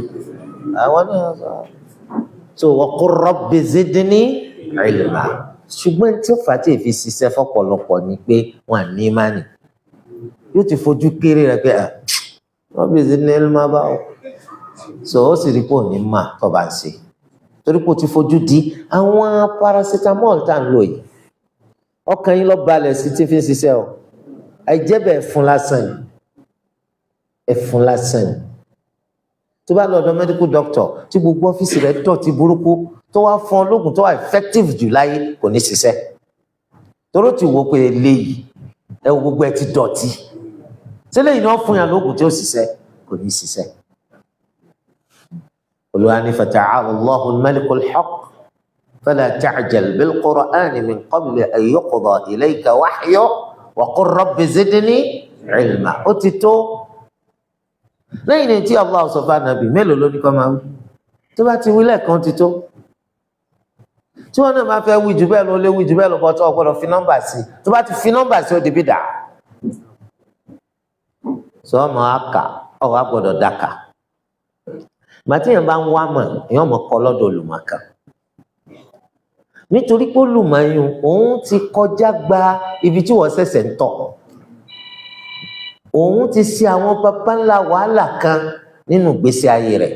A: àwọn náà sọ so wa qur rabbi zidni ilma ṣùgbọ́n tí ó fà á tí èfi ṣiṣẹ́ fọ́pọ̀lọpọ̀ ni pé wọ́n à ní ìmánì yóò ti fojú kéré rẹ̀ pé rabbi zidni ilma báwo so ó sì rí pé òní mà tó bá ń ṣe torí pé ó ti fojú di àwọn paracetamol tá à ń lò yìí ọkàn yín lọ balẹ̀ sí tí fi ń ṣiṣẹ́ o àìjẹ́bẹ̀ ẹ̀fún lásán ni ẹ̀fún lásán ni tó bá lọ ọ̀dọ̀ medical doctor tí gbogbo ọ́fíìsì rẹ̀ dọ̀tí burúkú tó wá fún ọ lóògùn tó wà effective jù láyé kò ní ṣiṣẹ́ toró ti wò pé eléyìí ẹ wo gbogbo ẹ ti dọ̀tí sílẹ̀ yìí ni wọ́n fún yàn lóògùn tí ó ṣiṣẹ́ kò ní ṣiṣẹ́. Olúwa ní fata'ala Allahu al-maliku al-haqq fala ta'jal bil-Qur'ani min qabli an yuqda ilayka wahyuhu wa qur rabbi zidni ilma ó ti tó lẹ́yìn ní tí Allah sọ fún Ànábì mélòó ló ní kọ́ máa wí tó bá ti wí lẹ́ẹ̀kan ti tó tí wọ́n náà bá fẹ́ wí jù bẹ́ẹ̀ lọ lé wí jù bẹ́ẹ̀ lọ bọ́ tó o gbọ́dọ̀ fi nọ́mbà sí tó bá ti fi nọ́mbà sí ó di bídà sọ ọmọ àkà ọwọ́ àgbọ̀dọ̀ dàkà gbàtí èèyàn bá ń wá mọ̀ èèyàn mọ̀ kọ́ lọ́dọ̀ olùmọ̀ọ́kà nítorí pé olùmọ̀ọ́yún òun ti kọjá gba ibi tí wọ́n ṣẹ̀ṣẹ̀ ń tọ̀ òun ti ṣe àwọn baba ńlá wàhálà kan nínú ìgbésí ayé rẹ̀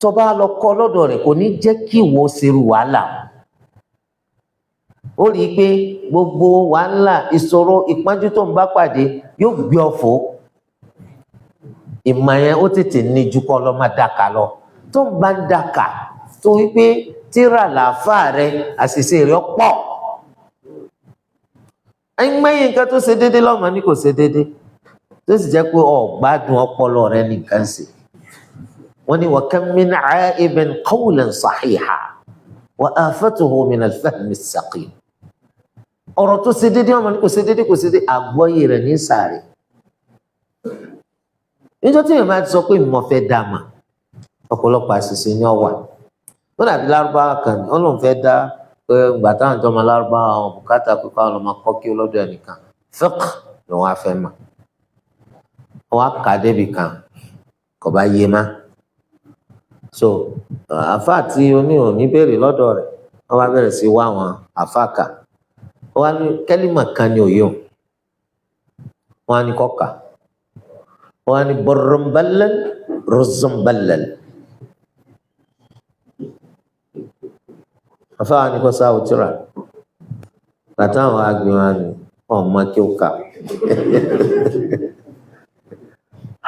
A: tó bá lọ kọ́ lọ́dọ̀ rẹ̀ kò ní jẹ́ kí ìwọ ṣerú wàhálà ó rí i pé gbogbo wàhálà ìṣòro ìpọ́njú tó ń bá pàdé yóò gbé ọ̀fọ̀ ìmọ̀ yẹn ó tètè ní ju kọ́ lọ́ máa dàkà lọ tó ń bá ń dàkà tó wí pé tíra làáfàá rẹ àṣìṣe rẹ pọ̀ ẹ̀yìn nǹkan tó ṣe déédéé lọ́mọ ní kò ṣe déédéé tó sì jẹ́ pé ọ̀gbádùn ọpọlọ rẹ nìkan sí wọ́n ní wa kam min 'a'ibin qawlan sahiha wa afatuhu min al-fahmi as-saqim ọ̀rọ̀ tó ṣe déédéé ọmọ ní kò ṣe déédéé kò ṣe déédéé àgbọ́yé rẹ̀ ní sàárè níjọ́ tí èèyàn bá ti sọ pé mo fẹ́ dá mà ọ̀pọ̀lọpọ̀ àṣìṣe ní ọ̀wà ó dàbí lárúbáwá kan ní ó lóun fẹ́ dá ìgbà táwọn tó ọmọ lárúbáwá àwọn bùkátà pípa àwọn ọmọ kọ́ kí olódò ẹnìkan fiqh lòun á fẹ́ mà wọ́n á kà á débì kan kò bá yé má so àfa àti oníhòòní béèrè lọ́dọ̀ rẹ̀ wọ́n bá bẹ̀rẹ̀ sí wá àwọn àfa kà wọ́n á ní kẹ́límà kan ní òye o wọ́n á ní kọ́kà wọ́n á ní burrun-ballal ruzzun-ballal àfa wa ní kó sáwọ́ tíra bàtà àwọn agbèwọ̀n ni ọmọ kí ó kà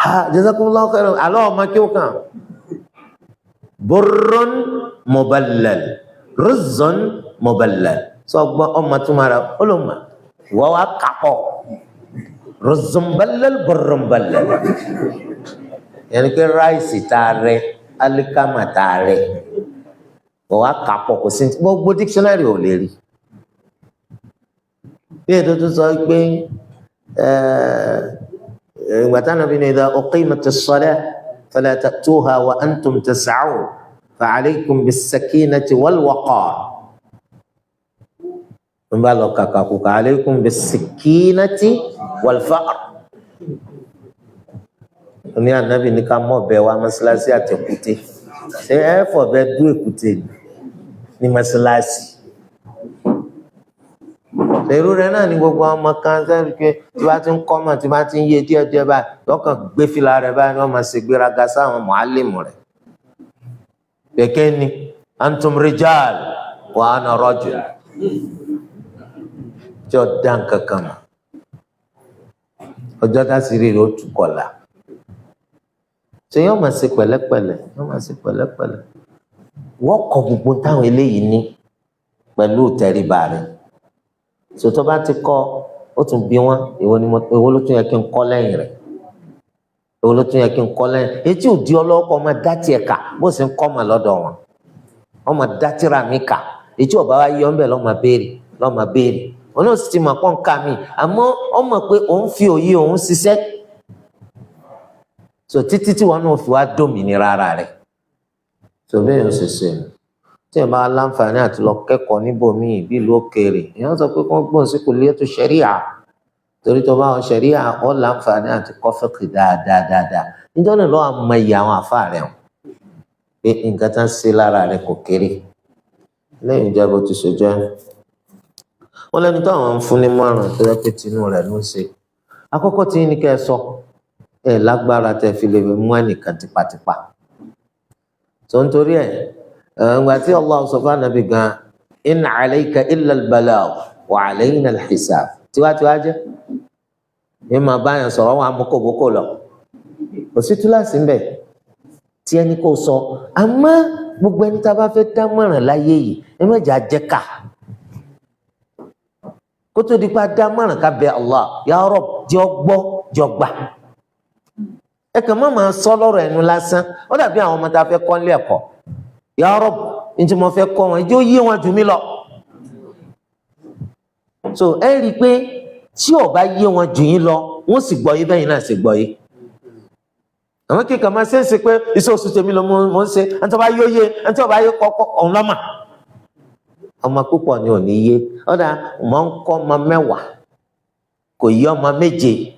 A: ha jazakumullahu khairan àlọ́ ọmọ kí ó kà burrun muballal ruzzun muballal sọ gbọ́ ọmọ tó máa ra ọlọ́mọ wọ́n wá kàpọ̀ ruzzun-ballal burrun-ballal yẹn ni pé ráìsì tá a rẹ alikama tá a rẹ wọ́n wá kàpọ̀ kò sí gbogbo dictionary ò lè rí bí ètò tó sọ pé ìgbà táwọn ọbẹ̀ ní idha uqimatis-salah fala ta'tuha wa antum tas'un fa'alaykum bis-sakinati wal-waqar ń bá lọ kàkà kù alaykum bis-sakinati wal-faqr ní ànábì ní ká mọ̀ bẹ́ẹ̀ wá mọ́sálásí àtẹ̀kùtẹ̀ ṣé ẹ fọ̀ bẹ́ẹ̀ dú èkúté ní mọ́sálásí èrú rẹ náà ní gbogbo ọmọ kan sẹ́yìn pé tí bá ti ń kọ́ mọ̀ tí bá ti ń yé díẹ̀díẹ̀ báyìí lọ́kàn gbé fìlà rẹ̀ báyìí wọ́n máa ṣe gbéraga sáwọn mọ̀álìmù rẹ̀ kẹ̀kẹ́ ni antum rijal wa ana rajul tí ó dá nǹkan kan mọ̀ ọjọ́ tá sì rí rẹ̀ ó tukọ̀la ṣe yóò máa ṣe pẹ̀lẹ́pẹ̀lẹ́ yóò máa ṣe pẹ̀lẹ́pẹ̀lẹ́ wọ́n kọ gbogbo táwọn eléyìí ní pẹ̀lú ìtẹríba rẹ̀ sòtọ́ bá ti kọ́ ó tún bí wọ́n èwo ló tún yẹ kí n kọ́ lẹ́yìn rẹ̀ èwo ló tún yẹ kí n kọ́ lẹ́yìn etí ò di ọlọ́kọ̀ ọmọ dátì ẹ̀ka bó sì ń kọ́ mà lọ́dọ̀ wọn ọmọ dátìrà mi kà etí ọba wa yọ ọ́nbẹ̀ lọ́mọ béèrè wọn náà sì ti mọ̀ pọ́n ká mi àmọ́ ọmọ pé òun fi òye òun ṣiṣẹ́ so títí tí wọn náà fi wá dòmìnira ara rẹ̀ so bẹ́ẹ̀ ló ṣe ṣe nù tí ẹ bá láǹfààní àti lọ kẹ́kọ̀ọ́ níbòmíì bí ìlú òkèèrè èèyàn sọ pé kí wọ́n gbọ́n sí kulliyatu ṣẹ̀ríà torí tó bá wọn ṣẹ̀ríà ọ́ láǹfààní àti kọ́ fiqh dáadáa níjọ́ náà lọ́wọ́ àmọ́ iye àwọn àfáà rẹ̀ hàn pé nǹkan tá ń ṣe lára rẹ̀ kò kéré lẹ́yìn ìjábọ̀ tó ṣe jẹ́ wọ́n lẹ́ni tó àwọn ń fún ní márùn tó yẹ pé tinú rẹ̀ ló ń ṣe àkọ́kọ́ tí ní kẹ́ ẹ sọ ẹ lágbára tẹ́ fi lè mú ẹnìkan tipátipá tó ń torí ẹ̀ ìgbà tí Allah sọ fún Ànábì gan in alayka illa al-balagh wa alayna al-hisab tiwantiwa jẹ́ ẹ máa bá yẹn sọ̀rọ̀ wọn amúkòbókò lọ kò sí túláàsì ń bẹ̀ tí ẹni kò sọ àmọ́ gbogbo ẹni tá a bá fẹ́ dámọ̀ràn láyé yìí ẹ má jà jẹ́ ká kó tó di pa dámọ̀ràn ká bẹ Allah ya Rabb jẹ́ ọgbọ́ jẹ́ ọgbà ẹ kàn má máa sọ lọ́rọ̀ ẹnu lásán ó dàbí àwọn ọmọ tá a fẹ́ kọ́ nílé ẹ̀kọ́ ya Rabb ní tí mo fẹ́ kọ́ wọn ẹjọ́ yé wọn jù mí lọ so ẹ rí i pé tí ó bá yé wọn jù yín lọ wọn sì gbọ́ yé bẹ́yìn náà sì gbọ́ yé àwọn kéèkà máa ṣe é ṣe pé iṣẹ́ oṣù tèmi ló mọ̀ ń ṣe ẹni tó bá yó yé ẹni tó bá yé kọ́kọ́ ọ̀hún lọ́mà ọmọ púpọ̀ ni ò ní yé ọ̀dà mọ̀ ń kọ́ ọmọ 10 kò yí ọmọ 7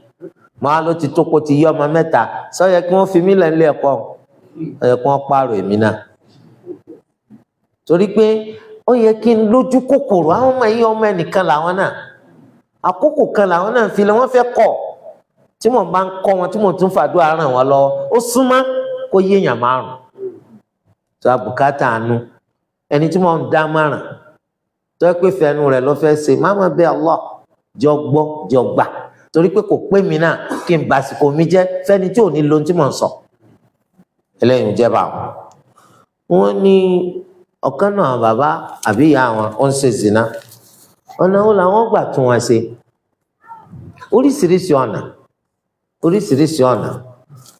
A: máa ló ti tó kó ti yí ọmọ 3 sọ yẹ kí wọ́n fi mí lẹ́nu ẹ̀kọ́ ó yẹ kí wọ́n pààrọ̀ èmi náà torí pé ó yẹ kí n lójú kòkòrò àwọn ọmọ yìí ọmọ ẹnìkan làwọn náà àkókò kan làwọn náà fi lè wọ́n fẹ́ kọ́ tí mo bá ń kọ́ wọn tí mo tún fàdúrà ràn wọ́n lọ́wọ́ ó súnmọ́ kó yéèyàn 5 tó àbùkátà àánú ẹni tí mo ń dá márùn tó yẹ pé fẹnu rẹ̀ ló fẹ́ ṣe má má bẹ Allah jọ gbọ́ jọ gbà torí pé kò pé mi náà kí n bàsìkò mi jẹ́ fẹ́ni tí ò ní lo tí mo ń sọ eléyìí ń jẹ́ bá wọn ní ọ̀kan náà bàbá àbí ìyá wọn ó ń ṣe zina ọ̀nà wo làwọn gbà tún wọn ṣe oríṣiríṣi ọ̀nà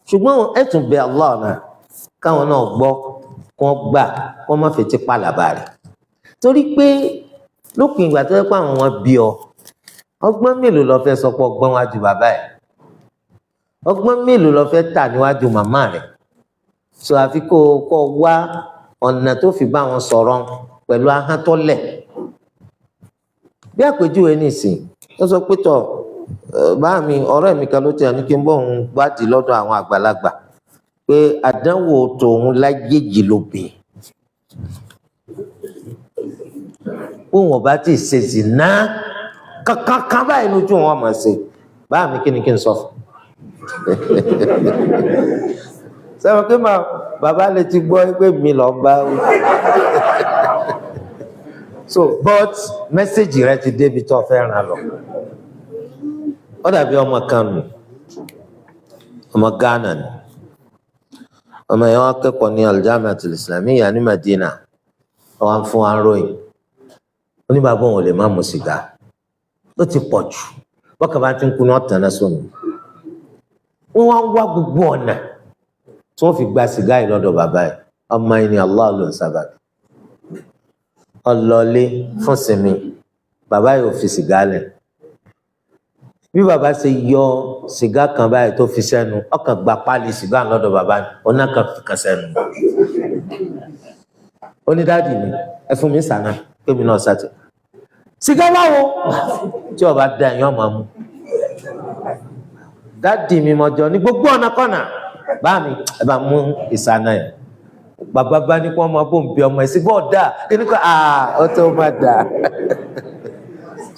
A: ṣùgbọ́n ẹ tún bẹ Allah náà káwọn náà gbọ́ kó gbà kó má fetí pàlàbà rẹ̀ torí pé lópin ìgbà tó yẹ pé àwọn wọn bí ọ ọgbọ́n mélòó lọ fẹ́ sọ pé ọgbọ́n wájú bàbá ẹ̀ ọgbọ́n mélòó lọ fẹ́ tà níwájú màmá rẹ̀ so àfi kó wá ọ̀nà tó fi bá wọn sọ̀rọ̀ pẹ̀lú ahọ́n tó lẹ̀ bí àpèjúwe nìsín ó sọ pé tọ̀ báà mi ọ̀rẹ́ mi kan ló tẹ̀ ní kí n bọ̀ òun gbádìí lọ́dọ̀ àwọn àgbàlagbà pé àdánwò tòun láyé yìí ló bìn òun ọba tí ì ṣe zìnà kankan báyìí lójú wọn mọ̀ ṣe báà mi kí ni kí n sọ fún sẹ́wọ̀n kí bàbá lè ti gbọ́ pé mi lọ bá so but mẹ́sẹ̀gì rẹ ti débi tó fẹ́ ràn lọ ó dàbí ọmọ kan nù ọmọ Ghana ni ọmọ yẹn wọ́n kẹ́kọ̀ọ́ ní Al-Jami'atul Islamiyya ní Madina wọ́n fún wa ròyìn oníbàbọ̀ wọn ò lè má mu sìgá ó ti pọ̀ jù bọ́kà bá ti ń kú ní ọ̀tàn náà sómi wọ́n wá ń wá gbogbo ọ̀nà tí wọ́n fi gba sìgá yìí lọ́dọ̀ bàbá yìí ọmọ yìí ni Allah ló ń sábàbí ọlọ́lé fún sinmi bàbá yìí ò fi sìgá lẹ̀ bí bàbá ṣe yọ sìgá kan báyìí tó fi sẹ́nu ọkàn gba páálí sìgá lọ́dọ̀ bàbá yìí ọ̀nà kan fi kan sẹ́nu ó ní dáàdì mi ẹ fún mi sànà kémi náà sàtẹ sìgá báwo tí ọba da ẹ̀yàn máa mú dáàdì mi mọ̀jọ ní gbogbo ọ̀nà kọ́nà bá mi ẹ bá mú ìsànà ẹ̀ bàbá bá ní kí wọ́n máa bò ń bí ọmọ ẹ̀ sí bọ́ọ̀ dáa kí ni kò ó tó máa dáa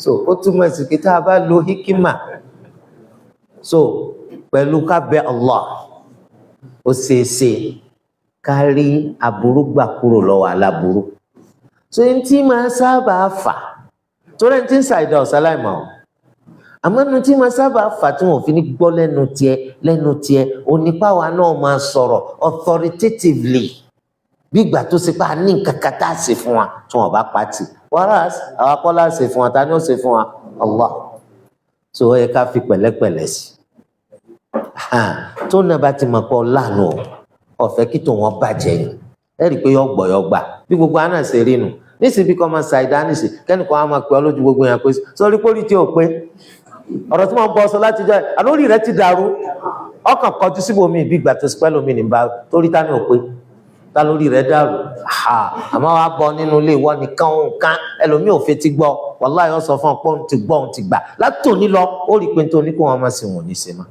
A: so ó túmọ̀ sí pé tá a bá lo hikima so pẹ̀lú ká bẹ Allah ó ṣeéṣe ká rí aburú gbà kúrò lọ́wọ́ aláburú so ẹni tí máa sábà fà torí ẹni tí ń ṣàìdá ọ̀sáláìmọ̀ ọ́ àmọ́ ẹni tí máa sábà fà tí wọn ò fi ní gbọ́ lẹ́nu tiẹ̀ onípàwá náà máa sọ̀rọ̀ authoritatively bí ìgbà tó ṣe pé a ní nǹkan kan tá a ṣe fún wa tí wọn bá pàtì wàrà àwọn akọ́lá ṣe fún wa ta ni ó ṣe fún wa Allah so ó yẹ ká fi pẹ̀lẹ́pẹ̀lẹ́ sí tó náà bá ti mọ̀ pé ọ̀làánú ọ̀fẹ́ kí tó wọn bàjẹ́ ni ẹ rí i pé yọgbà bí gbogbo àná ṣe rí nu níṣìí bí kò máa ṣàìdá níṣìí kẹ́nìkan á máa pè ọ́ lójú gbogbo yẹn pé sórí pórí tí ò pé ọ̀rọ̀ tí wọ́n bọ́ sọ láti jẹ́ àlórí rẹ ti dàrú ọkàn kọjú síbòmí bí ìgbà tó pẹ́ lómi nìbá torí tá ní ò pé tá lórí rẹ dàrú àmọ́ wàá bọ nínú ilé ìwọ nìkan òun kan ẹlòmíì ò fetí gbọ́ wàláhì ó sọ fún ọ pé òun ti gbọ́ òun ti gbà látòní lọ ó rí i pé nítorí kó wọn máa sìn wọn ní sèmá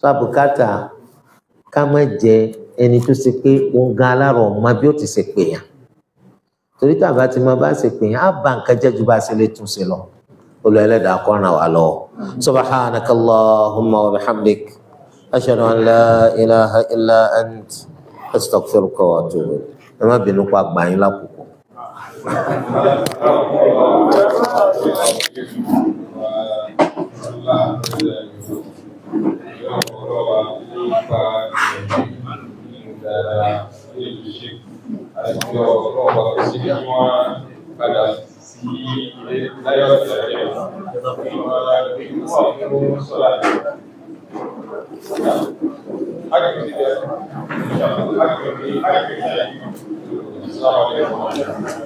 A: tó àbùkátà ká má jẹ ẹni tó ṣe pé òun gan alárò ọmọ bí ó ti ṣe pè yàn torí tàbá tí mo bá ṣe pè yàn á ba nǹkan jẹ́ ju bá ṣe lè tún ṣe lọ olú ẹlẹ́dàá kó ràn wá lọ́wọ́ subhanaka allahumma wa bihamdik ashhadu an la ilaha illa ant astaghfiruka wa atubu ilayk ẹ má bínú pa gbà yín lákòókò.
B: Assalamu alaikum.